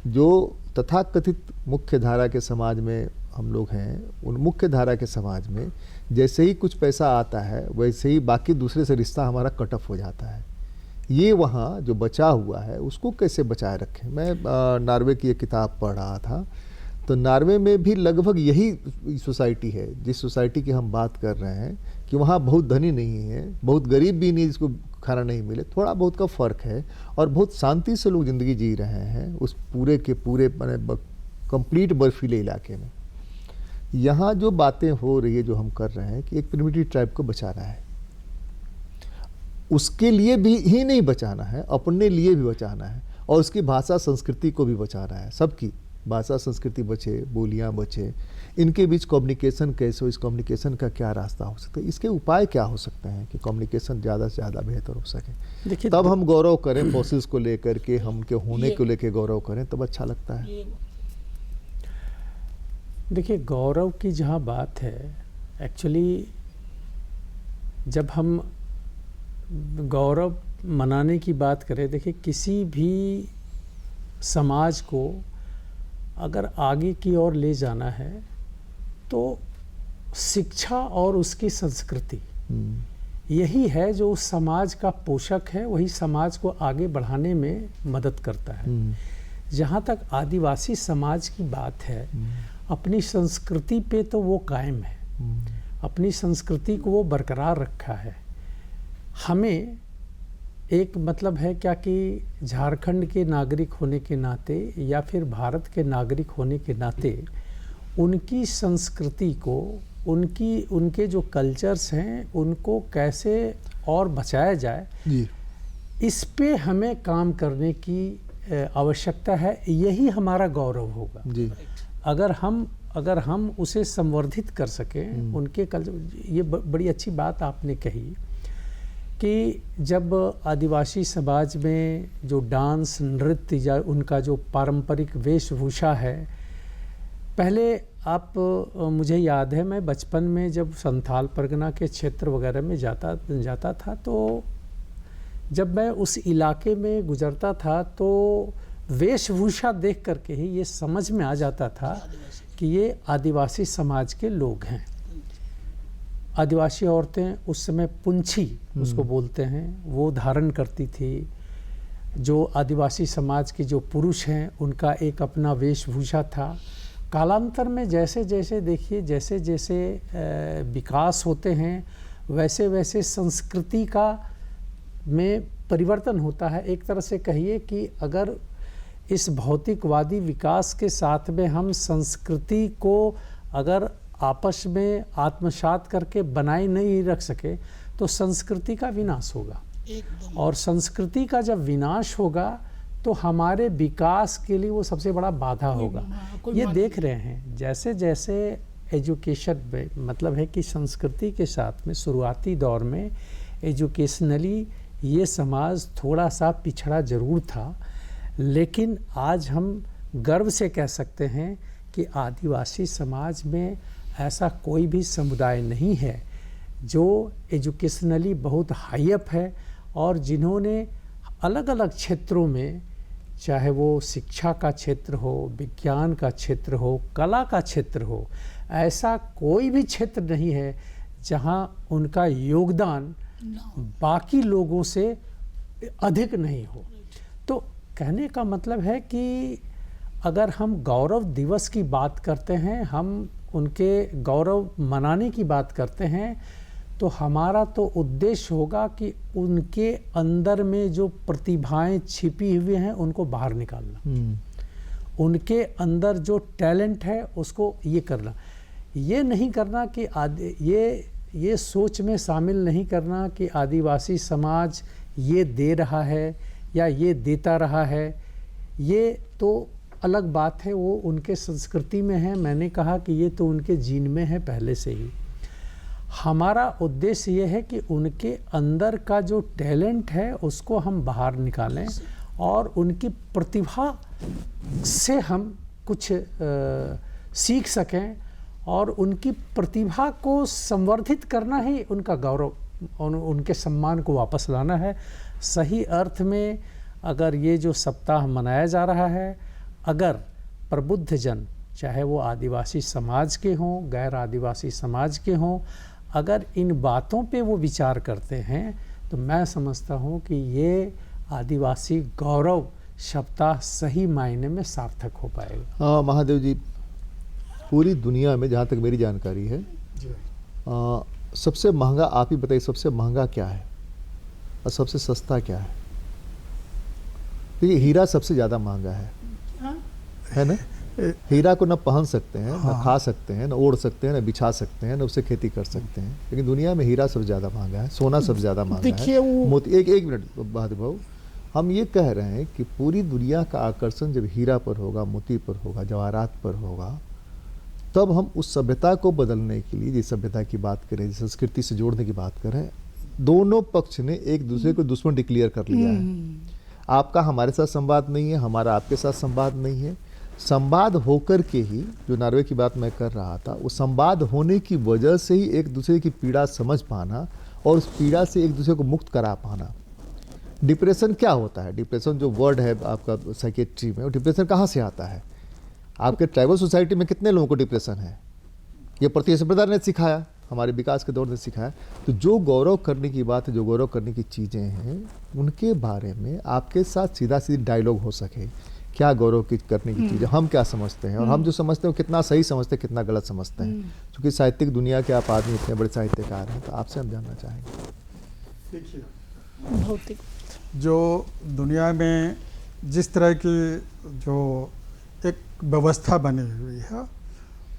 जो तथाकथित मुख्य धारा के समाज में हम लोग हैं, उन मुख्य धारा के समाज में जैसे ही कुछ पैसा आता है, वैसे ही बाकी दूसरे से रिश्ता हमारा कट ऑफ हो जाता है। ये वहाँ जो बचा हुआ है उसको कैसे बचाए रखें? मैं नॉर्वे की एक किताब पढ़ रहा था, तो नॉर्वे में भी लगभग यही सोसाइटी है जिस सोसाइटी की हम बात कर रहे हैं, कि वहाँ बहुत धनी नहीं है, बहुत गरीब भी नहीं जिसको खाना नहीं मिले, थोड़ा बहुत का फ़र्क है, और बहुत शांति से लोग ज़िंदगी जी रहे हैं उस पूरे के पूरे कंप्लीट बर्फीले इलाके में। यहाँ जो बातें हो रही है, जो हम कर रहे हैं कि एक प्रिमिटिव ट्राइब को बचाना है, उसके लिए भी ही नहीं बचाना है, अपने लिए भी बचाना है, और उसकी भाषा संस्कृति को भी बचाना है। सबकी भाषा संस्कृति बचे, बोलियाँ बचे, इनके बीच कम्युनिकेशन कैसे हो, इस कम्युनिकेशन का क्या रास्ता हो सकता है, इसके उपाय क्या हो सकते हैं कि कम्युनिकेशन ज़्यादा से ज़्यादा बेहतर हो सके। देखिए, तब हम गौरव करें फॉसिल्स को लेकर के, हम के होने को लेकर गौरव करें, तब अच्छा लगता है। देखिए, गौरव की जहाँ बात है, एक्चुअली जब हम गौरव मनाने की बात करें, देखिए किसी भी समाज को अगर आगे की ओर ले जाना है तो शिक्षा और उसकी संस्कृति यही है जो उस समाज का पोषक है, वही समाज को आगे बढ़ाने में मदद करता है। जहाँ तक आदिवासी समाज की बात है, अपनी संस्कृति पे तो वो कायम है, अपनी संस्कृति को वो बरकरार रखा है। हमें एक मतलब है क्या कि झारखंड के नागरिक होने के नाते या फिर भारत के नागरिक होने के नाते उनकी संस्कृति को, उनके जो कल्चर्स हैं उनको कैसे और बचाया जाए जी, इस पे हमें काम करने की आवश्यकता है। यही हमारा गौरव होगा जी। अगर हम उसे संवर्धित कर सकें, उनके कल्चर। ये बड़ी अच्छी बात आपने कही कि जब आदिवासी समाज में जो डांस नृत्य या उनका जो पारंपरिक वेशभूषा है, पहले आप मुझे याद है मैं बचपन में जब संथाल परगना के क्षेत्र वगैरह में जाता था, तो जब मैं उस इलाके में गुजरता था तो वेशभूषा देख करके ही ये समझ में आ जाता था कि ये आदिवासी समाज के लोग हैं। आदिवासी औरतें उस समय पुंछी उसको बोलते हैं, वो धारण करती थी। जो आदिवासी समाज के जो पुरुष हैं उनका एक अपना वेशभूषा था। कालांतर में जैसे जैसे देखिए जैसे जैसे विकास होते हैं वैसे वैसे संस्कृति का में परिवर्तन होता है। एक तरह से कहिए कि अगर इस भौतिकवादी विकास के साथ में हम संस्कृति को अगर आपस में आत्मसात करके बनाए नहीं रख सके तो संस्कृति का विनाश होगा, और संस्कृति का जब विनाश होगा तो हमारे विकास के लिए वो सबसे बड़ा बाधा होगा। ये देख रहे हैं जैसे जैसे एजुकेशन में, मतलब है कि संस्कृति के साथ में शुरुआती दौर में एजुकेशनली ये समाज थोड़ा सा पिछड़ा ज़रूर था, लेकिन आज हम गर्व से कह सकते हैं कि आदिवासी समाज में ऐसा कोई भी समुदाय नहीं है जो एजुकेशनली बहुत हाई अप है, और जिन्होंने अलग अलग क्षेत्रों में, चाहे वो शिक्षा का क्षेत्र हो, विज्ञान का क्षेत्र हो, कला का क्षेत्र हो, ऐसा कोई भी क्षेत्र नहीं है जहां उनका योगदान बाकी लोगों से अधिक नहीं हो। तो कहने का मतलब है कि अगर हम गौरव दिवस की बात करते हैं, हम उनके गौरव मनाने की बात करते हैं, तो हमारा तो उद्देश्य होगा कि उनके अंदर में जो प्रतिभाएं छिपी हुई हैं उनको बाहर निकालना, उनके अंदर जो टैलेंट है उसको ये करना। ये नहीं करना कि ये सोच में शामिल नहीं करना कि आदिवासी समाज ये दे रहा है या ये देता रहा है, ये तो अलग बात है, वो उनके संस्कृति में है। मैंने कहा कि ये तो उनके जीन में है पहले से ही। हमारा उद्देश्य ये है कि उनके अंदर का जो टैलेंट है उसको हम बाहर निकालें और उनकी प्रतिभा से हम कुछ सीख सकें, और उनकी प्रतिभा को संवर्धित करना ही उनका गौरव और उनके सम्मान को वापस लाना है। सही अर्थ में अगर ये जो सप्ताह मनाया जा रहा है, अगर प्रबुद्ध जन, चाहे वो आदिवासी समाज के हों, गैर आदिवासी समाज के हों, अगर इन बातों पे वो विचार करते हैं तो मैं समझता हूँ कि ये आदिवासी गौरव सप्ताह सही मायने में सार्थक हो पाएगा। महादेव जी, पूरी दुनिया में जहाँ तक मेरी जानकारी है सबसे महंगा, आप ही बताइए, सबसे महंगा क्या है और सबसे सस्ता क्या है? देखिए हीरा सबसे ज़्यादा महंगा है ना? हीरा को ना पहन सकते हैं, ना खा सकते हैं, ना ओढ़ सकते हैं, ना बिछा सकते हैं, ना उससे खेती कर सकते हैं, लेकिन दुनिया में हीरा सबसे ज़्यादा महंगा है, सोना सबसे ज़्यादा महंगा है, मोती। एक मिनट बहादुर भाऊ, हम ये कह रहे हैं कि पूरी दुनिया का आकर्षण जब हीरा पर होगा, मोती पर होगा, जवाहरात पर होगा, तब हम उस सभ्यता को बदलने के लिए, जिस सभ्यता की बात करें, जिस संस्कृति से जोड़ने की बात करें, दोनों पक्ष ने एक दूसरे को दुश्मन डिक्लेयर कर लिया है। आपका हमारे साथ संवाद नहीं है, हमारा आपके साथ संवाद नहीं है। संवाद होकर के ही, जो नॉर्वे की बात मैं कर रहा था, वो संवाद होने की वजह से ही एक दूसरे की पीड़ा समझ पाना और उस पीड़ा से एक दूसरे को मुक्त करा पाना। डिप्रेशन क्या होता है? डिप्रेशन जो वर्ड है आपका साइकेट्री में, वो डिप्रेशन कहाँ से आता है? आपके ट्राइबल सोसाइटी में कितने लोगों को डिप्रेशन है? ये प्रतिस्पर्धा ने सिखाया, हमारे विकास के दौर ने सिखाया। तो जो गौरव करने की बात है, जो गौरव करने की चीज़ें हैं, उनके बारे में आपके साथ सीधा सीधी डायलॉग हो सके। क्या गौरव की करने की चीज़ है, हम क्या समझते हैं, और हम जो समझते हैं वो कितना सही समझते हैं, कितना गलत समझते हैं। क्योंकि साहित्यिक दुनिया के आप आदमी इतने बड़े साहित्यकार हैं, तो आपसे हम जानना चाहेंगे। देखिए, भौतिक जो दुनिया में जिस तरह की जो एक व्यवस्था बनी हुई है,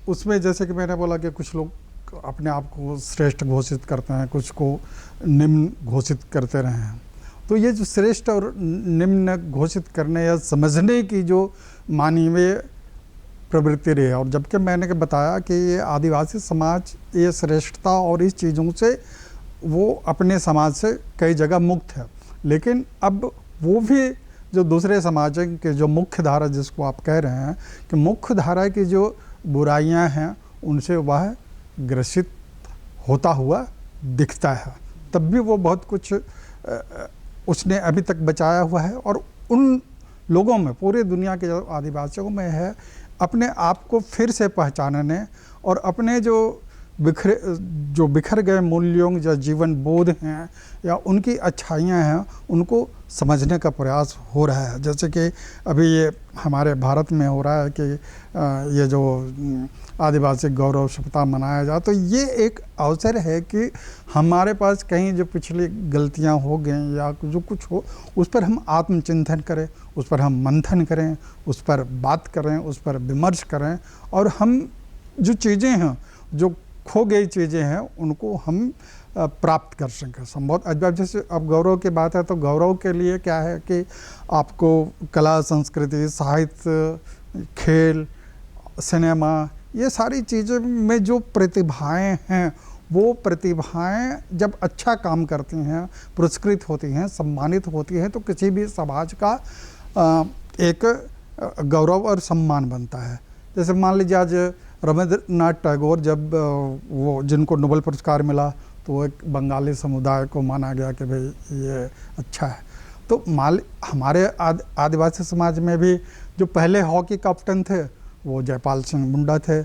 उसमें जैसे कि मैंने बोला कि कुछ लोग अपने आप को श्रेष्ठ घोषित करते हैं, कुछ को निम्न घोषित करते रहे हैं। तो ये जो श्रेष्ठ और निम्न घोषित करने या समझने की जो मानवीय प्रवृत्ति रही है, और जबकि मैंने बताया कि ये आदिवासी समाज ये श्रेष्ठता और इस चीज़ों से वो अपने समाज से कई जगह मुक्त है, लेकिन अब वो भी जो दूसरे समाज के जो मुख्य धारा जिसको आप कह रहे हैं कि मुख्य धारा की जो बुराइयां हैं उनसे वह ग्रसित होता हुआ दिखता है। तब भी वो बहुत कुछ उसने अभी तक बचाया हुआ है, और उन लोगों में, पूरी दुनिया के जो आदिवासियों में है, अपने आप को फिर से पहचानने और अपने जो बिखर गए मूल्यों या जीवन बोध हैं या उनकी अच्छाइयाँ हैं उनको समझने का प्रयास हो रहा है। जैसे कि अभी ये हमारे भारत में हो रहा है कि ये जो आदिवासी गौरव सप्ताह मनाया जाए, तो ये एक अवसर है कि हमारे पास कहीं जो पिछली गलतियां हो गई या जो कुछ हो उस पर हम आत्मचिंतन करें, उस पर हम मंथन करें, उस पर बात करें, उस पर विमर्श करें, और हम जो चीज़ें हैं, जो खो गई चीज़ें हैं, उनको हम प्राप्त कर सकें संभव। अब जैसे अब गौरव की बात है तो गौरव के लिए क्या है कि आपको कला, संस्कृति, साहित्य, खेल, सिनेमा, ये सारी चीज़ें में जो प्रतिभाएं हैं, वो प्रतिभाएं जब अच्छा काम करती हैं, पुरस्कृत होती हैं, सम्मानित होती हैं, तो किसी भी समाज का एक गौरव और सम्मान बनता है। जैसे मान लीजिए आज रविंद्रनाथ टैगोर जब वो जिनको नोबेल पुरस्कार मिला तो वो एक बंगाली समुदाय को माना गया कि भाई ये अच्छा है। तो हमारे आदिवासी समाज में भी जो पहले हॉकी कैप्टन थे वो जयपाल सिंह मुंडा थे।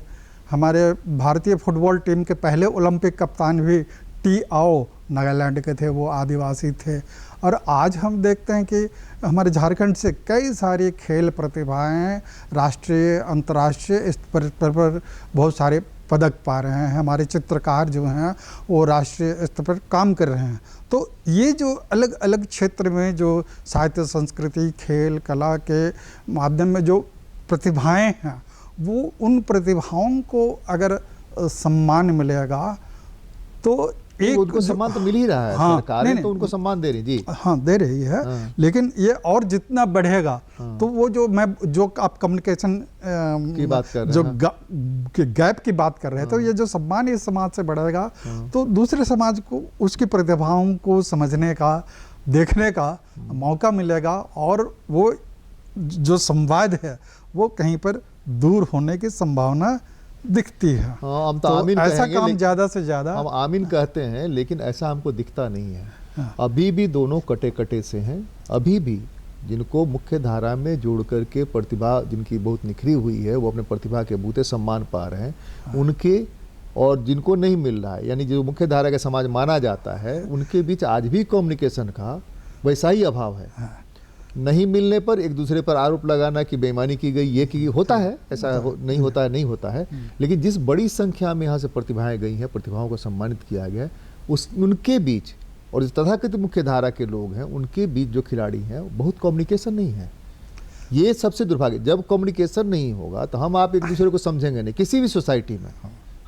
हमारे भारतीय फुटबॉल टीम के पहले ओलंपिक कप्तान भी टी आओ नागालैंड के थे, वो आदिवासी थे। और आज हम देखते हैं कि हमारे झारखंड से कई सारी खेल प्रतिभाएं राष्ट्रीय, अंतर्राष्ट्रीय स्तर पर बहुत सारे पदक पा रहे हैं। हमारे चित्रकार जो हैं वो राष्ट्रीय स्तर पर काम कर रहे हैं। तो ये जो अलग अलग क्षेत्र में जो साहित्य, संस्कृति, खेल, कला के माध्यम में जो प्रतिभाएं हैं, वो उन प्रतिभाओं को अगर सम्मान मिलेगा तो एक उनको सम्मान तो मिल ही रहा है। हाँ, सरकार तो उनको सम्मान दे रही जी, हाँ दे रही है। हाँ। लेकिन ये और जितना बढ़ेगा तो वो जो आप कम्युनिकेशन की बात कर रहे जो हैं, गैप की बात कर रहे हैं, तो ये जो सम्मान इस समाज से बढ़ेगा तो दूसरे समाज को उसकी प्रतिभाओं को समझने का, देखने का मौका मिलेगा, और वो जो संवाद है वो कहीं पर दूर होने की संभावना दिखती है। हाँ, हम तो तो आमीन ऐसा कहेंगे, काम ज़्यादा से ज़्यादा हम आमीन कहते हैं, लेकिन ऐसा हमको दिखता नहीं है। हाँ। अभी भी दोनों कटे कटे से हैं। अभी भी जिनको मुख्य धारा में जोड़ करके प्रतिभा जिनकी बहुत निखरी हुई है, वो अपने प्रतिभा के बूते सम्मान पा रहे हैं। हाँ। उनके और जिनको नहीं मिल रहा है, यानी जो मुख्य धारा का समाज माना जाता है, उनके बीच आज भी कम्युनिकेशन का वैसा ही अभाव है। हाँ। नहीं मिलने पर एक दूसरे पर आरोप लगाना कि बेईमानी की गई, ये की होता है, ऐसा नहीं होता है, नहीं होता है। लेकिन जिस बड़ी संख्या में यहाँ से प्रतिभाएं गई हैं, प्रतिभाओं को सम्मानित किया गया है, उनके बीच और जो तथाकथित मुख्य धारा के लोग हैं उनके बीच जो खिलाड़ी हैं बहुत कम्युनिकेशन नहीं है। ये सबसे दुर्भाग्य। जब कम्युनिकेशन नहीं होगा तो हम आप एक दूसरे को समझेंगे नहीं। किसी भी सोसाइटी में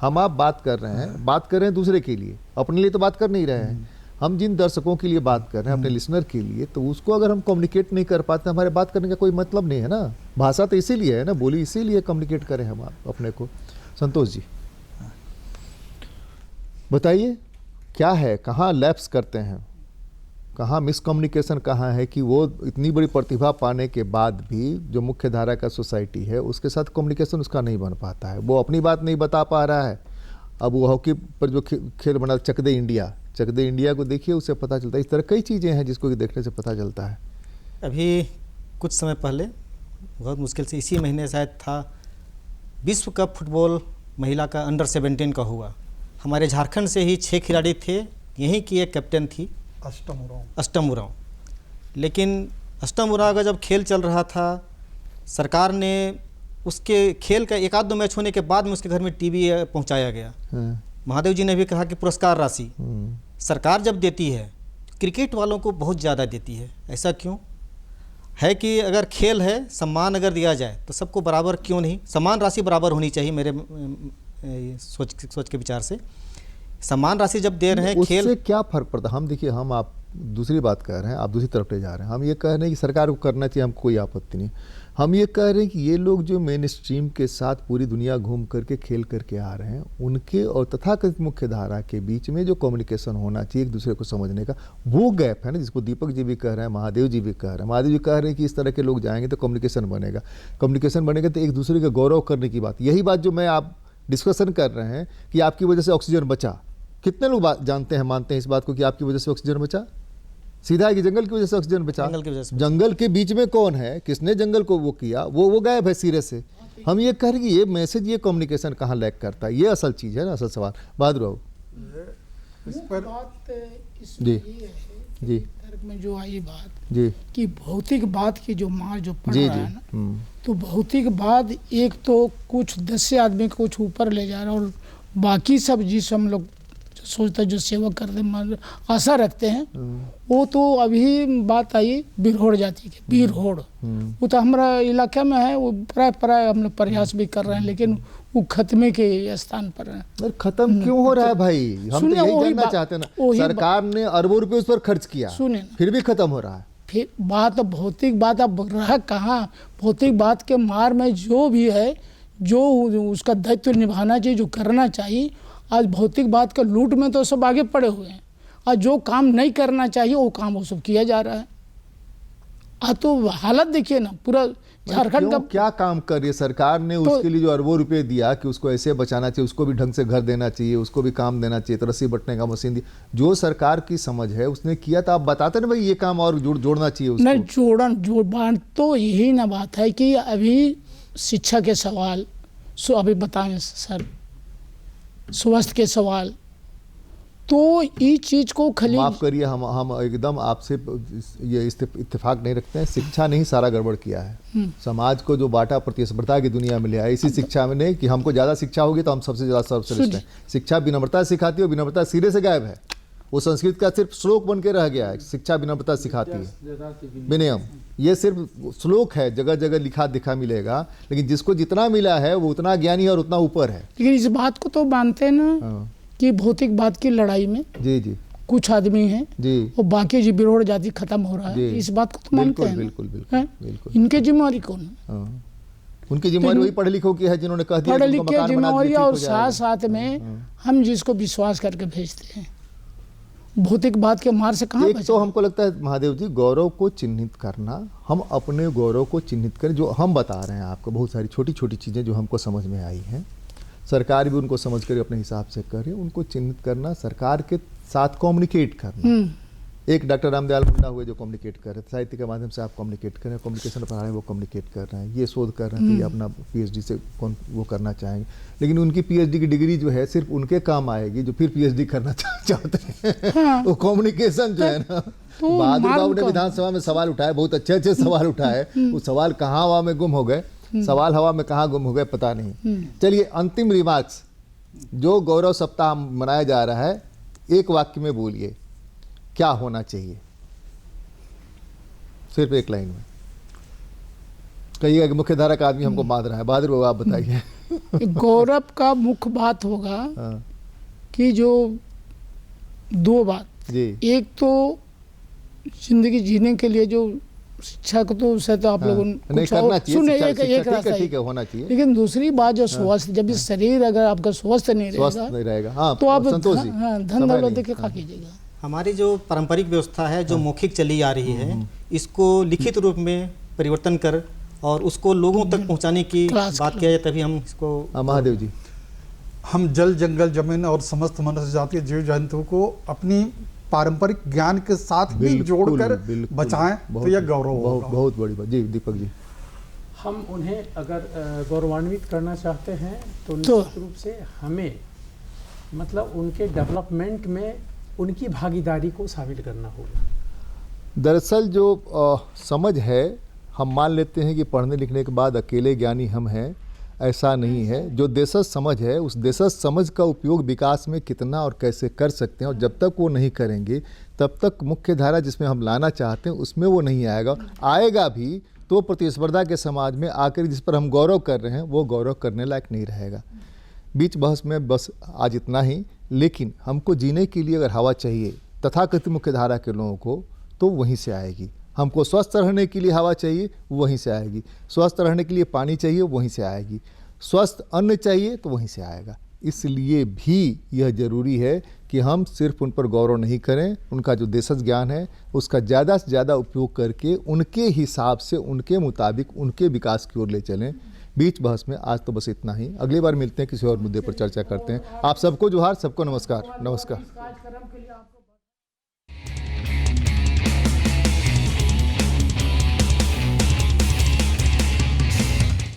हम आप बात कर रहे हैं दूसरे के लिए, अपने लिए तो बात कर नहीं रहे हैं। हम जिन दर्शकों के लिए बात कर रहे हैं, अपने लिसनर के लिए, तो उसको अगर हम कम्युनिकेट नहीं कर पाते, हमारे बात करने का कोई मतलब नहीं है ना। भाषा तो इसीलिए है ना, बोली इसीलिए कम्युनिकेट करें हम आप अपने को। संतोष जी बताइए, क्या है, कहाँ लैप्स करते हैं, कहाँ मिसकम्युनिकेशन कहाँ है कि वो इतनी बड़ी प्रतिभा पाने के बाद भी जो मुख्य धारा का सोसाइटी है उसके साथ कम्युनिकेशन उसका नहीं बन पाता है, वो अपनी बात नहीं बता पा रहा है। अब वो हॉकी पर जो खेल बना चक दे इंडिया को देखिए, उससे पता चलता है। इस तरह कई चीज़ें हैं जिसको देखने से पता चलता है। अभी कुछ समय पहले, बहुत मुश्किल से इसी महीने शायद था, विश्व कप फुटबॉल महिला का अंडर 17 का हुआ। हमारे झारखंड से ही 6 खिलाड़ी थे, यहीं की एक कैप्टन थी अष्टम उरांव। लेकिन अष्टम उरांव का जब खेल चल रहा था, सरकार ने उसके खेल का 1-2 मैच होने के बाद में उसके घर में टीवी पहुंचाया गया। महादेव जी ने भी कहा कि पुरस्कार राशि सरकार जब देती है, क्रिकेट वालों को बहुत ज़्यादा देती है। ऐसा क्यों है कि अगर खेल है, सम्मान अगर दिया जाए तो सबको बराबर क्यों नहीं, सम्मान राशि बराबर होनी चाहिए। मेरे सोच के विचार से सम्मान राशि जब दे रहे हैं, खेल उससे क्या फर्क पड़ता है? हम देखिए, हम आप दूसरी बात कह रहे हैं, आप दूसरी तरफ ले जा रहे हैं। हम ये कह रहे हैं कि सरकार को करना चाहिए, हमको कोई आपत्ति नहीं। हम ये कह रहे हैं कि ये लोग जो मेन स्ट्रीम के साथ पूरी दुनिया घूम करके खेल करके आ रहे हैं, उनके और तथाकथित मुख्य धारा के बीच में जो कम्युनिकेशन होना चाहिए एक दूसरे को समझने का, वो गैप है ना, जिसको दीपक जी भी कह रहे हैं, महादेव जी भी कह रहे हैं। महादेव जी कह रहे हैं कि इस तरह के लोग जाएंगे तो कम्युनिकेशन बनेगा, कम्युनिकेशन बनेगा तो एक दूसरे का गौरव करने की बात, यही बात जो मैं आप डिस्कशन कर रहे हैं कि आपकी वजह से ऑक्सीजन बचा। कितने लोग जानते हैं, मानते हैं इस बात को कि आपकी वजह से ऑक्सीजन बचा? सीधा है कि जंगल की वजह से ऑक्सीजन बचा। जंगल की वजह से जंगल के बीच में कौन है, किसने जंगल को वो किया, वो गायब है सिरे से। हम ये कह रहे हैं कि ये मैसेज, ये कम्युनिकेशन कहाँ लैक करता है, ये असल चीज़ है ना, असल सवाल। बहादुर बाबू इस पर बात इसमें जी ये है जी तर्क में जो आई बात जी कि भौतिक बात की जो मार जो पड़ जी रहा जी है ना, तो भौतिक बात एक तो कुछ 10 से आदमी को कुछ ऊपर ले जा रहा है, और बाकी सब जिस हम लोग सोचते हैं, जो सेवा करते हैं, आशा रखते हैं, वो तो अभी बात आई बिरहोड़ जाति की, बिरहोड़ वो तो हमारा इलाका में है, वो प्राय हम लोग प्रयास भी कर रहे हैं, लेकिन वो खत्मे के स्थान पर है। अरे खत्म क्यों हो रहा है भाई? हम तो सुनिए, यही वही जानना बात- चाहते हैं ना, वही सरकार ने अरबों रुपए उस पर खर्च किया, सुनिए ना। फिर भी खत्म हो रहा है। फिर बात भौतिक बात अब रहा कहाँ, भौतिक बात के मार में जो भी है, जो उसका दायित्व निभाना चाहिए, जो करना चाहिए, आज भौतिक बात का लूट में तो सब आगे पड़े हुए हैं, आज जो काम नहीं करना चाहिए वो काम वो सब किया जा रहा है। आज तो हालत देखिए ना, पूरा झारखंड का क्या काम कर रही है सरकार ने? उसके लिए जो अरबों रुपए दिया कि उसको ऐसे बचाना चाहिए, उसको भी ढंग से घर देना चाहिए, उसको भी काम देना चाहिए, तो रस्सी बटने का मशीन दी, जो सरकार की समझ है उसने किया, तो आप बताते ना भाई ये काम और जोड़ना चाहिए उसको। नहीं जोड़ बात तो यही ना बात है कि अभी शिक्षा के सवाल, अभी बताएं सर, स्वास्थ्य के सवाल, तो इस चीज को खाली माफ करिए, हम एकदम आपसे ये इत्तेफाक नहीं रखते हैं। शिक्षा ने ही सारा गड़बड़ किया है, समाज को जो बांटा प्रतिस्पर्धा की दुनिया में ले आया, इसी शिक्षा में नहीं कि हमको ज्यादा शिक्षा होगी तो हम सबसे ज्यादा सर्वश्रेष्ठ हैं। शिक्षा विनम्रता सिखाती है, विनम्रता सिरे से गायब है, वो संस्कृत का सिर्फ श्लोक बन के रह गया है। शिक्षा विनम्रता सिखाती है, विनयम, ये सिर्फ श्लोक है, जगह जगह लिखा दिखा मिलेगा, लेकिन जिसको जितना मिला है वो उतना ज्ञानी और उतना ऊपर है। लेकिन इस बात को तो मानते हैं ना कि भौतिक बात की लड़ाई में जी जी कुछ आदमी हैं जी और बाकी जो बिरहोड़ जाति खत्म हो रहा है, जी। इस बात को तो मानते बिल्कुल हैं ना? बिल्कुल बिल्कुल हैं? बिल्कुल। इनके जिम्मेवारी कौन है? हाँ। उनकी जिम्मेवारी वही पढ़े लिखों की है जिन्होंने कह दिया पढ़े कि उनको लिखे मकान बना जिम्मेवारी, दीजिए, और ठीक हो जाएगा। साथ साथ में हम जिसको विश्वास करके भेजते हैं, भौतिक बात के मार से कहाँ एक बचा? तो हमको लगता है महादेव जी, गौरव को चिन्हित करना, हम अपने गौरव को चिन्हित करें। जो हम बता रहे हैं आपको, बहुत सारी छोटी छोटी चीज़ें जो हमको समझ में आई हैं, सरकार भी उनको समझ कर अपने हिसाब से करे, उनको चिन्हित करना, सरकार के साथ कम्युनिकेट करना। एक डॉक्टर रामदयाल मुंडा हुए जो कम्युनिकेट कर रहे थे, साहित्य के माध्यम से आप कम्युनिकेट करें, कम्युनिकेशन पढ़ा रहे हैं, वो कम्युनिकेट कर रहे हैं, ये शोध कर रहे हैं कि अपना पीएचडी से कौन वो करना चाहेंगे, लेकिन उनकी पीएचडी की डिग्री जो है सिर्फ उनके काम आएगी जो फिर पीएचडी करना चाहते हैं। वो कम्युनिकेशन जो है ना, बहादुर बाबू ने विधानसभा में सवाल उठाए, बहुत अच्छे अच्छे सवाल उठाए, वो सवाल कहाँ हवा में गुम हो गए, सवाल हवा में कहाँ गुम हो गए पता नहीं। चलिए अंतिम रिमार्क्स, जो गौरव सप्ताह मनाया जा रहा है, एक वाक्य में बोलिए क्या होना चाहिए, सिर्फ एक लाइन में कहिएगा कि मुख्य धारा का आदमी हमको बांध रहा है। बहादुर बाबू आप बताइए। गौरव का मुख्य बात होगा हाँ, कि जो दो बात, जी एक तो जिंदगी जीने के लिए जो शिक्षा को तो उसे तो आप लोगों हाँ, नहीं करना चाहिए, सुने, शिक्षा- एक शिक्षा एक ठीक है, रास्ता ठीक है, है। होना चाहिए। लेकिन दूसरी बात जो स्वास्थ्य, जब इस शरीर अगर आपका स्वस्थ नहीं स्वस्थ रहेगा नहीं रहेगा, हाँ, तो आप संतोष जी, धन समय दौलत नहीं। देके क्या कीजिएगा? हमारी जो पारंपरिक व्यवस्था है, जो मौखिक चली आ रही है, इसको लिखित रूप में परिवर्तन कर और उसको लोगों तक पहुंचाने की क्लास बात किया जाए, तभी हम इसको हाँ, महादेव जी। हम जल जंगल जमीन और समस्त मनुष्य जाति जीव जंतु को अपनी पारंपरिक ज्ञान के साथ भी बिल्कुल, जोड़कर बिल्कुल, बचाएं, तो यह गौरव होगा। बहुत बड़ी बात। जी दीपक जी। हम उन्हें अगर गौरवान्वित करना चाहते हैं तो तो- निश्चित रूप से हमें मतलब उनके डेवलपमेंट में उनकी भागीदारी को शामिल करना होगा। दरअसल जो समझ है, हम मान लेते हैं कि पढ़ने लिखने के बाद अकेले ज्ञानी हम हैं, ऐसा नहीं है। जो देशज समझ है, उस देशज समझ का उपयोग विकास में कितना और कैसे कर सकते हैं, और जब तक वो नहीं करेंगे तब तक मुख्य धारा जिसमें हम लाना चाहते हैं उसमें वो नहीं आएगा। आएगा भी तो प्रतिस्पर्धा के समाज में आकर जिस पर हम गौरव कर रहे हैं वो गौरव करने लायक नहीं रहेगा। बीच बहस में बस आज इतना ही, लेकिन हमको जीने के लिए अगर हवा चाहिए तथाकथित मुख्य धारा के लोगों को, तो वहीं से आएगी। हमको स्वस्थ रहने के लिए हवा चाहिए, वहीं से आएगी। स्वस्थ रहने के लिए पानी चाहिए, वहीं से आएगी। स्वस्थ अन्न चाहिए तो वहीं से आएगा। इसलिए भी यह जरूरी है कि हम सिर्फ उन पर गौरव नहीं करें, उनका जो देशज ज्ञान है उसका ज़्यादा से ज़्यादा उपयोग करके उनके हिसाब से, उनके मुताबिक, उनके विकास की ओर ले चलें। बीच बहस में आज तो बस इतना ही। अगली बार मिलते हैं, किसी और मुद्दे पर चर्चा करते हैं। आप सबको जोहार, सबको नमस्कार। नमस्कार।